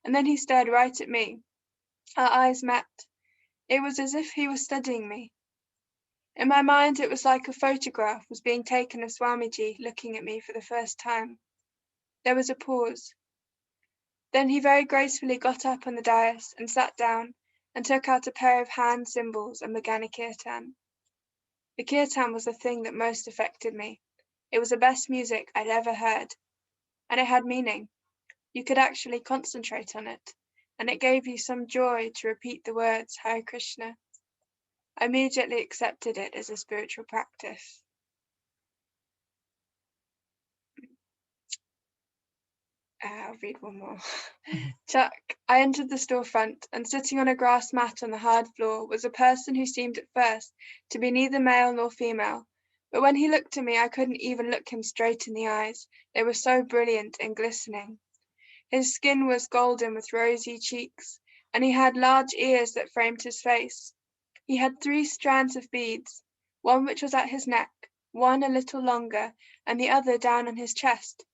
and then he stared right at me. Our eyes met. It was as if he was studying me. In my mind, it was like a photograph was being taken of Swamiji looking at me for the first time. There was a pause. Then he very gracefully got up on the dais and sat down and took out a pair of hand cymbals and began a kirtan. The kirtan was the thing that most affected me. It was the best music I'd ever heard, and it had meaning. You could actually concentrate on it, and it gave you some joy to repeat the words Hare Krishna. I immediately accepted it as a spiritual practice. I'll read one more. Chuck. I entered the storefront, and sitting on a grass mat on the hard floor was a person who seemed at first to be neither male nor female, but when he looked at me I couldn't even look him straight in the eyes, they were so brilliant and glistening. His skin was golden with rosy cheeks, and he had large ears that framed his face. He had 3 strands of beads, one which was at his neck, one a little longer, and the other down on his chest.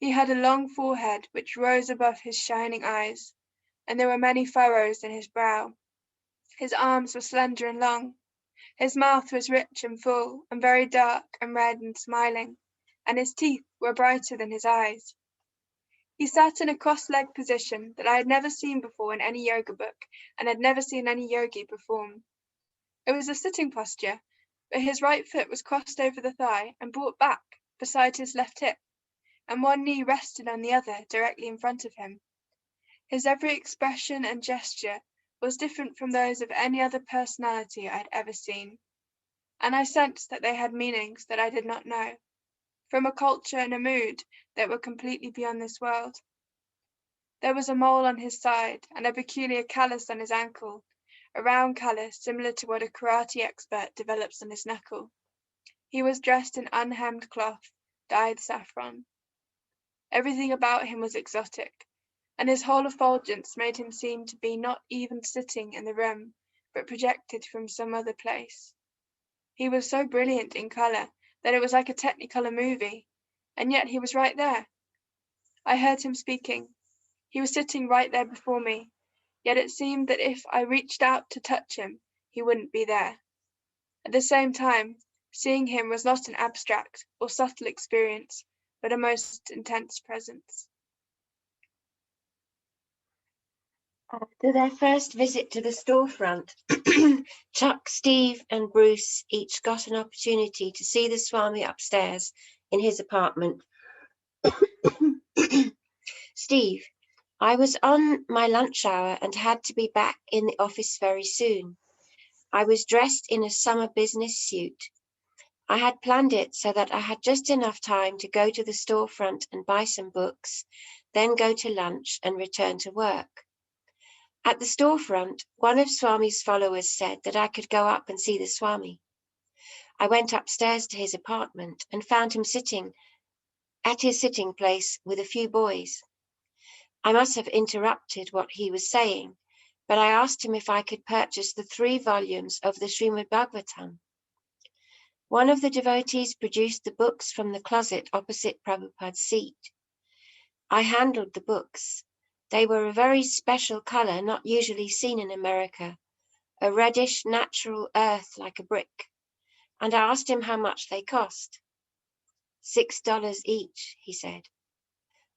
He had a long forehead which rose above his shining eyes, and there were many furrows in his brow. His arms were slender and long. His mouth was rich and full, and very dark and red and smiling, and his teeth were brighter than his eyes. He sat in a cross-legged position that I had never seen before in any yoga book, and had never seen any yogi perform. It was a sitting posture, but his right foot was crossed over the thigh and brought back beside his left hip, and one knee rested on the other directly in front of him. His every expression and gesture was different from those of any other personality I had ever seen, and I sensed that they had meanings that I did not know, from a culture and a mood that were completely beyond this world. There was a mole on his side and a peculiar callus on his ankle, a round callus similar to what a karate expert develops on his knuckle. He was dressed in unhemmed cloth, dyed saffron. Everything about him was exotic, and his whole effulgence made him seem to be not even sitting in the room, but projected from some other place. He was so brilliant in colour that it was like a Technicolor movie, and yet he was right there. I heard him speaking. He was sitting right there before me, yet it seemed that if I reached out to touch him, he wouldn't be there. At the same time, seeing him was not an abstract or subtle experience, but a most intense presence. After their first visit to the storefront, Chuck, Steve, and Bruce each got an opportunity to see the Swami upstairs in his apartment. Steve, I was on my lunch hour and had to be back in the office very soon. I was dressed in a summer business suit. I had planned it so that I had just enough time to go to the storefront and buy some books, then go to lunch and return to work. At the storefront, one of Swami's followers said that I could go up and see the Swami. I went upstairs to his apartment and found him sitting at his sitting place with a few boys. I must have interrupted what he was saying, but I asked him if I could purchase the 3 volumes of the Srimad Bhagavatam. One of the devotees produced the books from the closet opposite Prabhupada's seat. I handled the books. They were a very special colour not usually seen in America, a reddish natural earth like a brick, and I asked him how much they cost. $6 each, he said.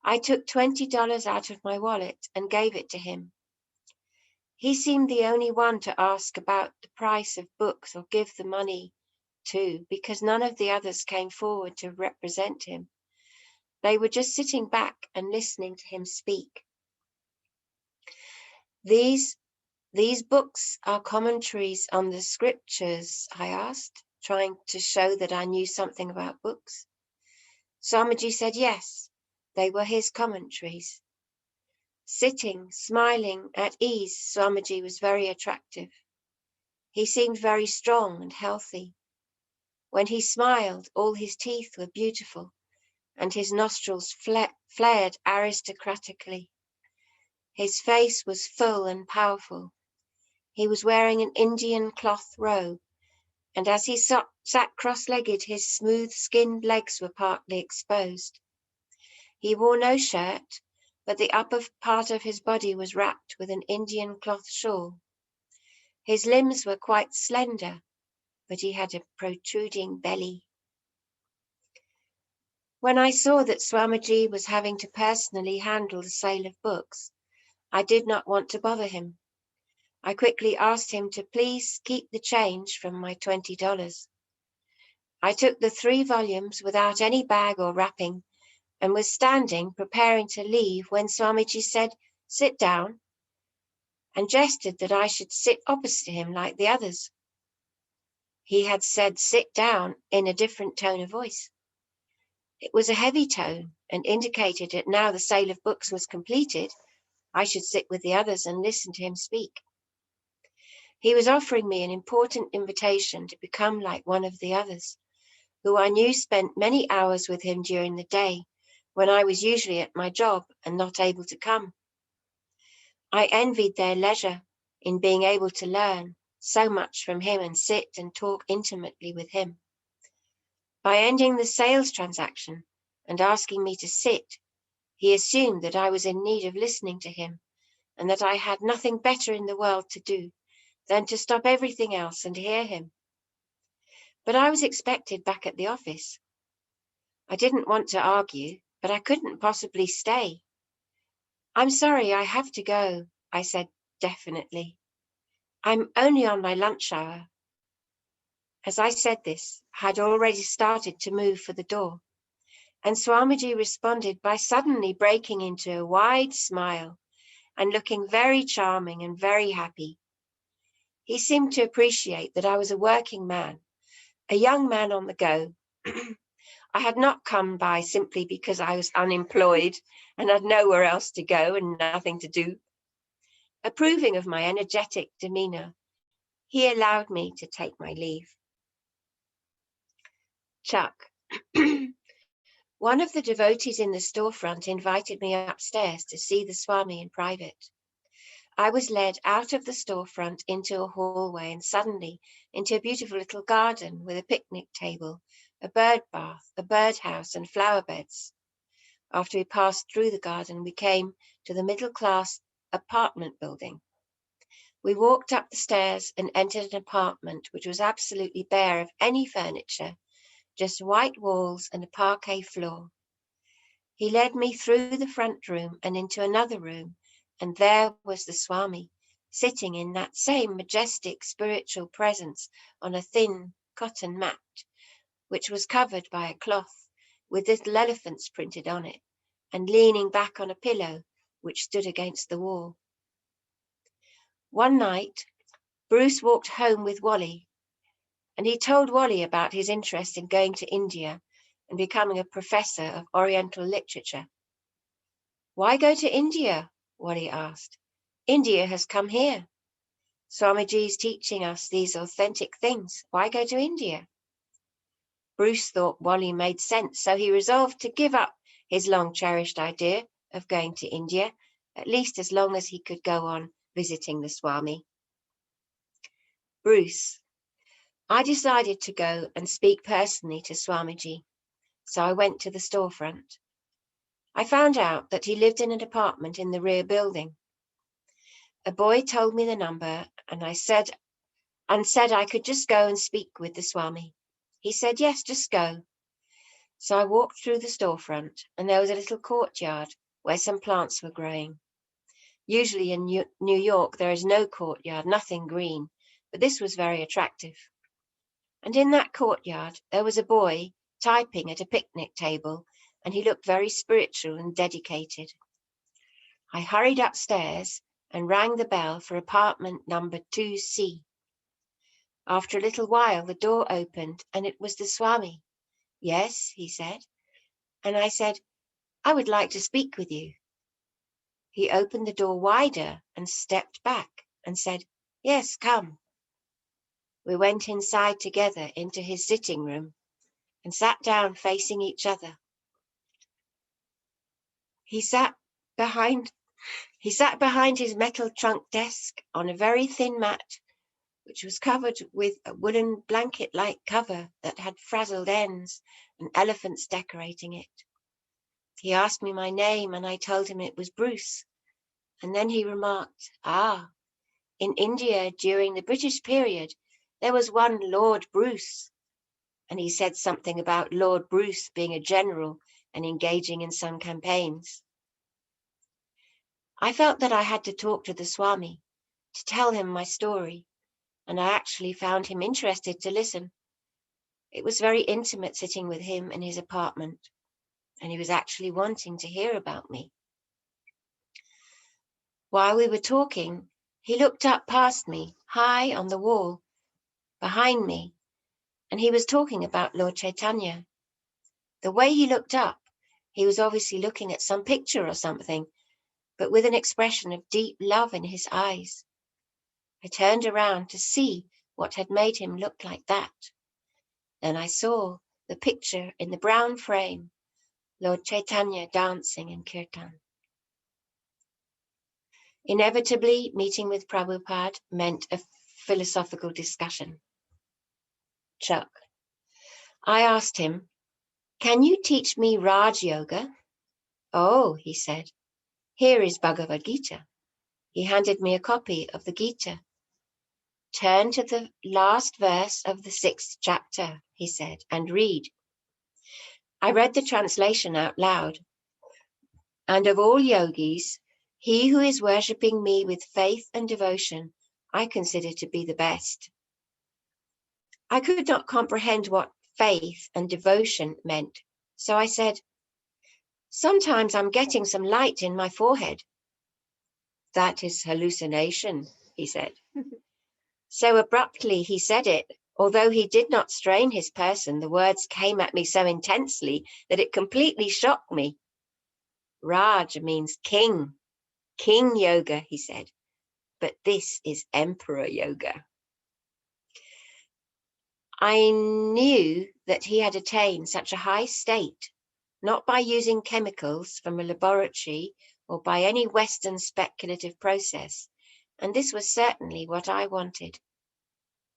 I took $20 out of my wallet and gave it to him. He seemed the only one to ask about the price of books or give the money to, because none of the others came forward to represent him. They were just sitting back and listening to him speak. These books are commentaries on the scriptures, I asked, trying to show that I knew something about books. Swamiji said yes, they were his commentaries. Sitting, smiling, at ease, Swamiji was very attractive. He seemed very strong and healthy. When he smiled, all his teeth were beautiful, and his nostrils flared aristocratically. His face was full and powerful. He was wearing an Indian cloth robe, and as he sat cross-legged, his smooth-skinned legs were partly exposed. He wore no shirt, but the upper part of his body was wrapped with an Indian cloth shawl. His limbs were quite slender, but he had a protruding belly. When I saw that Swamiji was having to personally handle the sale of books, I did not want to bother him. I quickly asked him to please keep the change from my $20. I took the 3 volumes without any bag or wrapping and was standing preparing to leave when Swamiji said, "Sit down," and gestured that I should sit opposite him like the others. He had said "sit down" in a different tone of voice. It was a heavy tone and indicated that now the sale of books was completed, I should sit with the others and listen to him speak. He was offering me an important invitation to become like one of the others, who I knew spent many hours with him during the day, when I was usually at my job and not able to come. I envied their leisure in being able to learn so much from him and sit and talk intimately with him. By ending the sales transaction and asking me to sit, he assumed that I was in need of listening to him and that I had nothing better in the world to do than to stop everything else and hear him. But I was expected back at the office. I didn't want to argue, but I couldn't possibly stay. "I'm sorry, I have to go," I said definitely. "I'm only on my lunch hour." As I said this, I had already started to move for the door, and Swamiji responded by suddenly breaking into a wide smile and looking very charming and very happy. He seemed to appreciate that I was a working man, a young man on the go. I had not come by simply because I was unemployed and had nowhere else to go and nothing to do. Approving of my energetic demeanor, he allowed me to take my leave. Chuck. One of the devotees in the storefront invited me upstairs to see the Swami in private. I was led out of the storefront into a hallway and suddenly into a beautiful little garden with a picnic table, a bird bath, a birdhouse, and flower beds. After we passed through the garden, we came to the middle-class apartment building. We walked up the stairs and entered an apartment which was absolutely bare of any furniture, just white walls and a parquet floor. He led me through the front room and into another room, and there was the Swami, sitting in that same majestic spiritual presence on a thin cotton mat, which was covered by a cloth with little elephants printed on it, and leaning back on a pillow which stood against the wall. One night, Bruce walked home with Wally, and he told Wally about his interest in going to India and becoming a professor of Oriental literature. Why go to India? Wally asked. India has come here. Swamiji is teaching us these authentic things. Why go to India? Bruce thought Wally made sense, so he resolved to give up his long-cherished idea of going to India, at least as long as he could go on visiting the Swami. Bruce. I decided to go and speak personally to Swamiji, so I went to the storefront. I found out that he lived in an apartment in the rear building. A boy told me the number, and said I could just go and speak with the Swami. He said, yes, just go. So I walked through the storefront, and there was a little courtyard where some plants were growing. Usually in New York, there is no courtyard, nothing green, but this was very attractive. And in that courtyard, there was a boy typing at a picnic table, and he looked very spiritual and dedicated. I hurried upstairs and rang the bell for apartment number 2C. After a little while, the door opened, and it was the Swami. Yes, he said. And I said, I would like to speak with you. He opened the door wider and stepped back and said, yes, come. We went inside together into his sitting room and sat down facing each other. He sat behind his metal trunk desk on a very thin mat, which was covered with a woolen blanket-like cover that had frazzled ends and elephants decorating it. He asked me my name, and I told him it was Bruce. And then he remarked, in India during the British period, there was one Lord Bruce. And he said something about Lord Bruce being a general and engaging in some campaigns. I felt that I had to talk to the Swami, to tell him my story, and I actually found him interested to listen. It was very intimate sitting with him in his apartment, and he was actually wanting to hear about me. While we were talking, he looked up past me, high on the wall, behind me, and he was talking about Lord Chaitanya. The way he looked up, he was obviously looking at some picture or something, but with an expression of deep love in his eyes. I turned around to see what had made him look like that. Then I saw the picture in the brown frame, Lord Chaitanya dancing in kirtan. Inevitably, meeting with Prabhupada meant a philosophical discussion. Chuck. I asked him, can you teach me Raj Yoga? Oh, he said, here is Bhagavad Gita. He handed me a copy of the Gita. Turn to the last verse of the 6th chapter, he said, and read. I read the translation out loud. And of all yogis, he who is worshipping me with faith and devotion, I consider to be the best. I could not comprehend what faith and devotion meant, so I said, sometimes I'm getting some light in my forehead. That is hallucination, he said. So abruptly he said it Although he did not strain his person, the words came at me so intensely that it completely shocked me. Raj means king. King yoga, he said. But this is emperor yoga. I knew that he had attained such a high state, not by using chemicals from a laboratory or by any Western speculative process, and this was certainly what I wanted.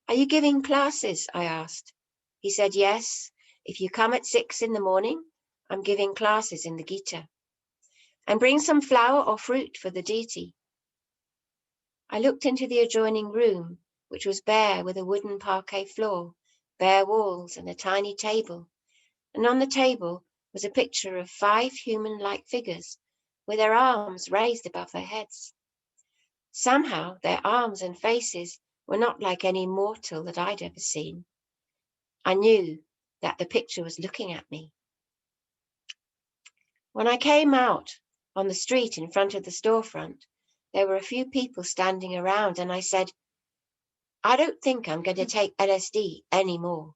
Are you giving classes? I asked. He said, yes, if you come at 6 in the morning, I'm giving classes in the Gita. And bring some flower or fruit for the deity. I looked into the adjoining room, which was bare with a wooden parquet floor, bare walls and a tiny table, and on the table was a picture of 5 human-like figures with their arms raised above their heads. Somehow their arms and faces were not like any mortal that I'd ever seen. I knew that the picture was looking at me. When I came out on the street in front of the storefront, there were a few people standing around, and I said, I don't think I'm going to take LSD anymore.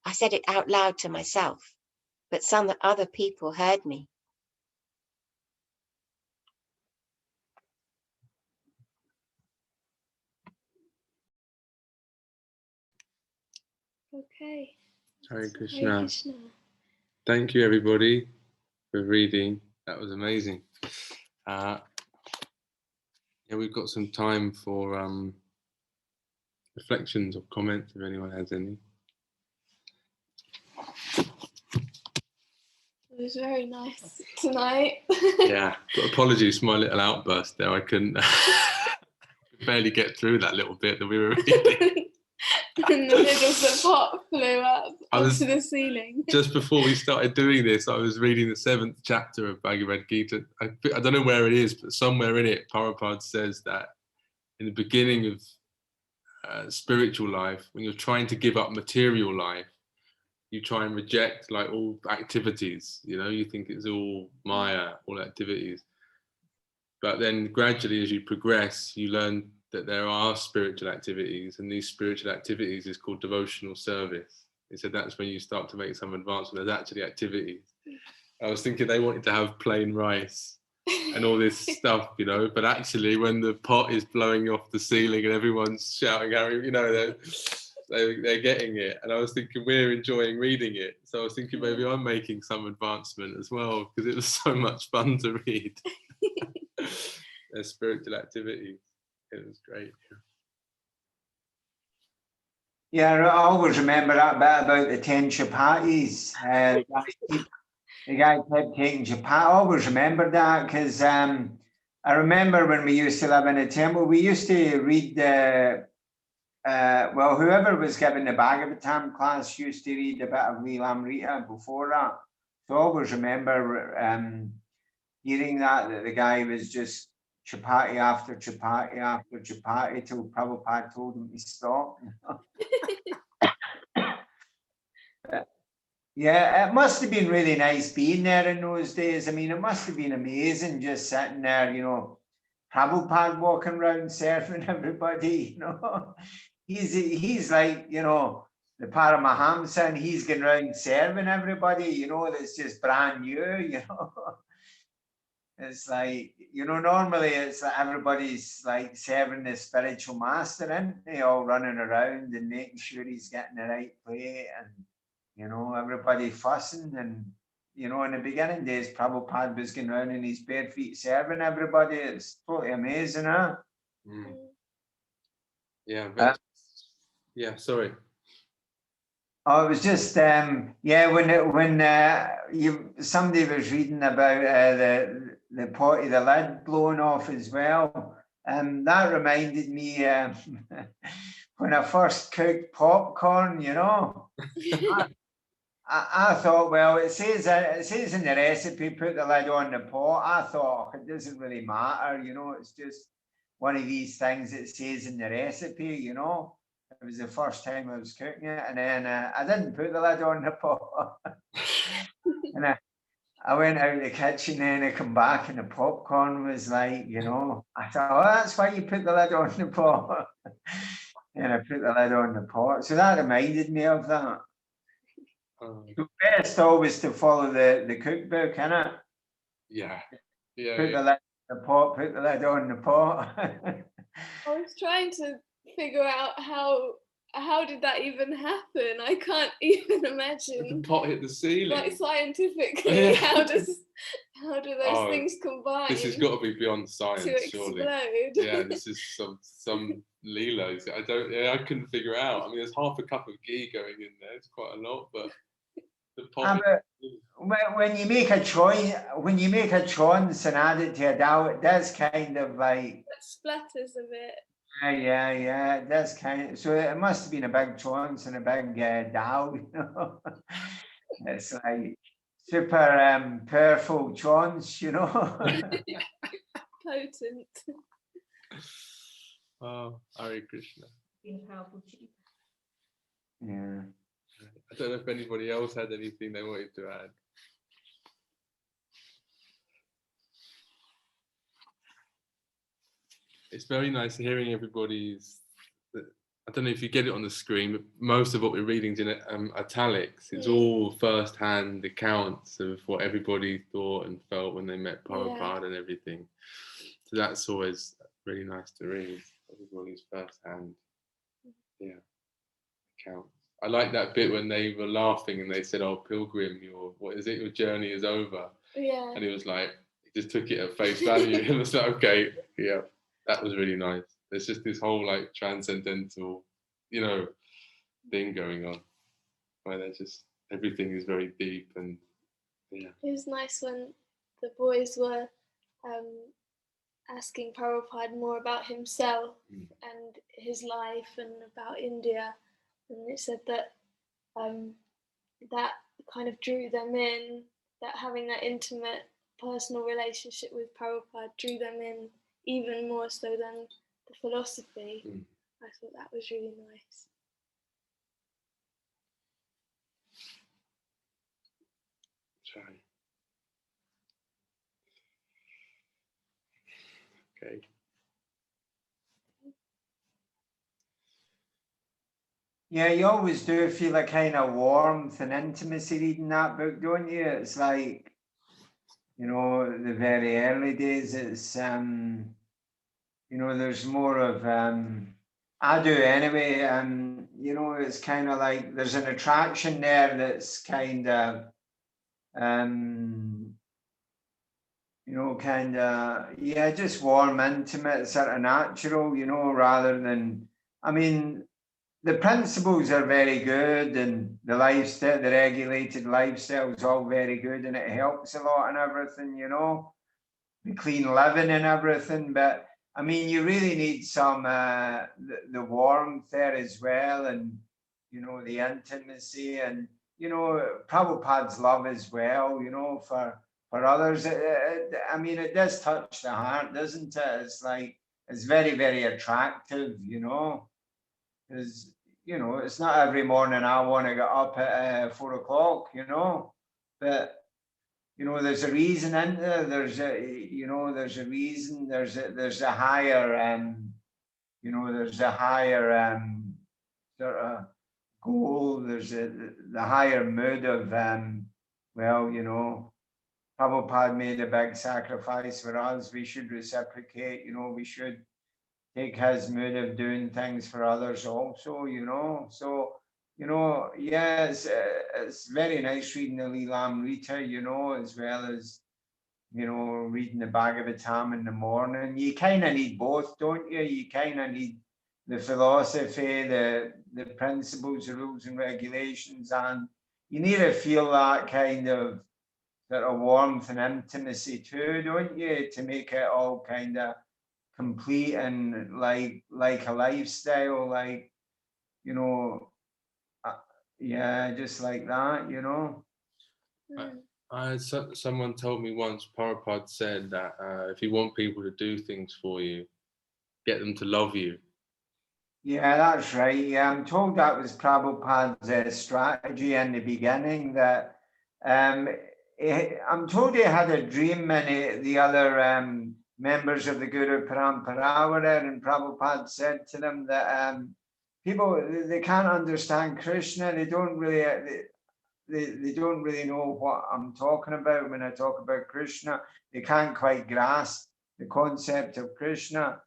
I said it out loud to myself, but some other people heard me. Okay. Hare Hare Krishna. Krishna. Thank you, everybody, for reading. That was amazing. Yeah, we've got some time for reflections or comments if anyone has any. It was very nice tonight. Yeah, but apologies for my little outburst there. I couldn't barely get through that little bit that we were reading. In the middle, the pot flew up onto the ceiling. Just before we started doing this, I was reading the 7th chapter of Bhagavad Gita. I don't know where it is, but somewhere in it, Prabhupada says that in the beginning of spiritual life, when you're trying to give up material life, you try and reject like all activities, you know, you think it's all Maya, all activities. But then gradually as you progress, you learn that there are spiritual activities, and these spiritual activities is called devotional service. He said that's when you start to make some advancement. There's actually activities. I was thinking they wanted to have plain rice and all this stuff, you know, but actually when the pot is blowing off the ceiling and everyone's shouting, you know, they're getting it. And I was thinking we're enjoying reading it. So I was thinking maybe I'm making some advancement as well, because it was so much fun to read. Their spiritual activities. It was great. Yeah, I always remember that bit about the 10 chapatis. The guy kept taking chapati. I always remember that because I remember when we used to live in a temple, we used to read the, well, whoever was giving the Bhagavatam class used to read a bit of Lilamrta before that. So I always remember hearing that the guy was just chapati after chapati after chapati till Prabhupada told him to stop. Yeah, it must have been really nice being there in those days. I mean, it must have been amazing just sitting there, you know, Prabhupada walking around serving everybody, you know. He's like, you know, the Paramahamsa, and he's going around serving everybody, you know, that's just brand new, you know. It's like, you know, normally it's like everybody's like serving the spiritual master, and they all running around and making sure he's getting the right plate, and, you know, everybody fussing. And, you know, in the beginning days, Prabhupada was going around in his bare feet serving everybody. It's totally amazing, huh? Mm. Yeah, yeah, sorry. Oh, it was just yeah, when somebody was reading about the potty, the lid blowing off as well, that reminded me when I first cooked popcorn, you know. I thought, well, it says in the recipe, put the lid on the pot. I thought it doesn't really matter, you know, it's just one of these things that says in the recipe, you know. It was the first time I was cooking it, and then I didn't put the lid on the pot. And I went out of the kitchen, and I come back, and the popcorn was like, you know, I thought, oh, that's why you put the lid on the pot. And I put the lid on the pot. So that reminded me of that. Oh, So best always to follow the cookbook, innit? yeah. Yeah. Put Yeah. the lid on the pot, put the lid on the pot. I was trying to figure out how did that even happen? I can't even The imagine. pot hit the ceiling. Like scientifically, Yeah. how do those Oh, things combine This has got to be beyond science, to surely. explode? Yeah, this is some Lila. I couldn't figure out. I mean, there's half a cup of ghee going in there. It's quite a lot, but the pot. When you make a choice, when you make a chance and add it to a dal, it does kind of like. It splatters a bit. Yeah, it does kind of. So it must have been a big chance and a big dal, you know. It's like super powerful chance, you know. Potent. Oh, Hare Krishna. Yeah. I don't know if anybody else had anything they wanted to add. It's very nice hearing everybody's. I don't know if you get it on the screen, but most of what we're reading is in italics. It's all first-hand accounts of what everybody thought and felt when they met Prabhupada and everything. So that's always really nice to read. Everybody's first-hand, accounts. I like that bit when they were laughing and they said, "Oh, pilgrim, your journey is over." Yeah. And he was like, he just took it at face value. It was like, okay, yeah, that was really nice. There's just this whole like transcendental, thing going on, where there's just everything is very deep and yeah. It was nice when the boys were asking Prabhupada more about himself and his life and about India, and it said that that kind of drew them in, that having that intimate personal relationship with Prabhupada drew them in even more so than the philosophy. I thought that was really nice. Sorry. Okay. Yeah, you always do feel a kind of warmth and intimacy reading that book, don't you? It's like, the very early days, it's, there's more of, I do anyway, it's kind of like there's an attraction there that's kind of, just warm, intimate, sort of natural, rather than, I mean, the principles are very good and the lifestyle, the regulated lifestyle is all very good and it helps a lot and everything, the clean living and everything. But I mean, you really need some, the warmth there as well, and, the intimacy and, Prabhupada's love as well, for others. I mean, it does touch the heart, doesn't it? It's like, it's very, very attractive, because, it's not every morning I want to get up at 4 o'clock, but, there's a reason in there. There's a reason. There's a higher, there's a higher sort of goal. There's the higher mood of, Prabhupada made a big sacrifice for us. We should reciprocate, we should take his mood of doing things for others also, So, it's very nice reading the Lilamrta, as well as, reading the Bhagavatam in the morning. You kind of need both, don't you? You kind of need the philosophy, the principles, the rules and regulations, and you need to feel that kind of sort of warmth and intimacy too, don't you? To make it all kind of complete and like a lifestyle, like, just like that, Someone told me once, Prabhupada said that if you want people to do things for you, get them to love you. Yeah, that's right. Yeah, I'm told that was Prabhupada's strategy in the beginning, that I'm told he had a dream, and the other members of the Guru Parampara were there, and Prabhupada said to them that people, they can't understand Krishna. They don't really, they don't really know what I'm talking about when I talk about Krishna. They can't quite grasp the concept of Krishna.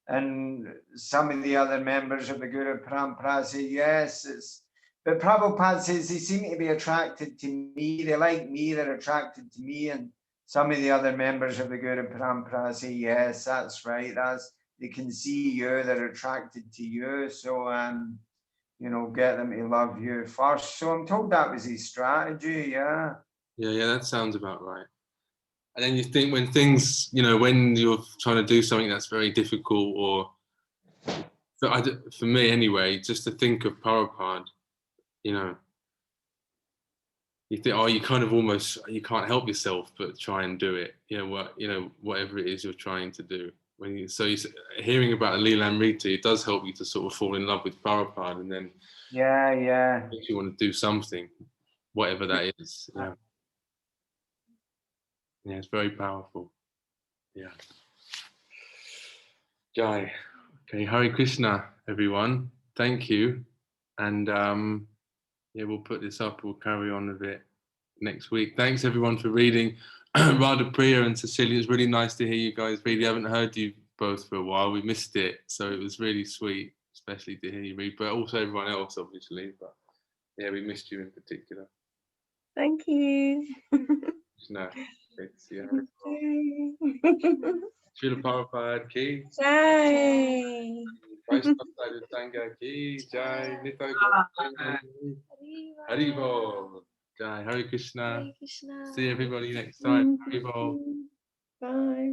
And some of the other members of the Guru Parampara say, yes, it's, but Prabhupada says they seem to be attracted to me. They like me, they're attracted to me. And some of the other members of the Guru Parampara say, yes, that's right. They can see you, they're attracted to you. So, you know, get them to love you first. So I'm told that was his strategy, yeah. Yeah, that sounds about right. And then you think when things, you know, when you're trying to do something that's very difficult, or for me anyway, just to think of Prabhupada, you know, you think, oh, you kind of almost, you can't help yourself but try and do it. You know, whatever it is you're trying to do. So hearing about Lilamrta, it does help you to sort of fall in love with Prabhupada, and then makes you want to do something, whatever that is. Yeah, it's very powerful. Yeah. Jai. Okay, Hare Krishna, everyone. Thank you. And yeah, we'll put this up. We'll carry on with it next week. Thanks everyone for reading. Radha Priya and Cecilia, it's really nice to hear you guys read. We haven't heard you both for a while. We missed it. So it was really sweet, especially to hear you read, but also everyone else, obviously. But yeah, we missed you in particular. Thank you. No, it's, yeah. Srila Prabhupada ki Jai. Vaishnava Sangha ki Jai. Nitai Haribol. Jai. Hare Krishna. Hare Krishna. See everybody next time. Haribol. Bye.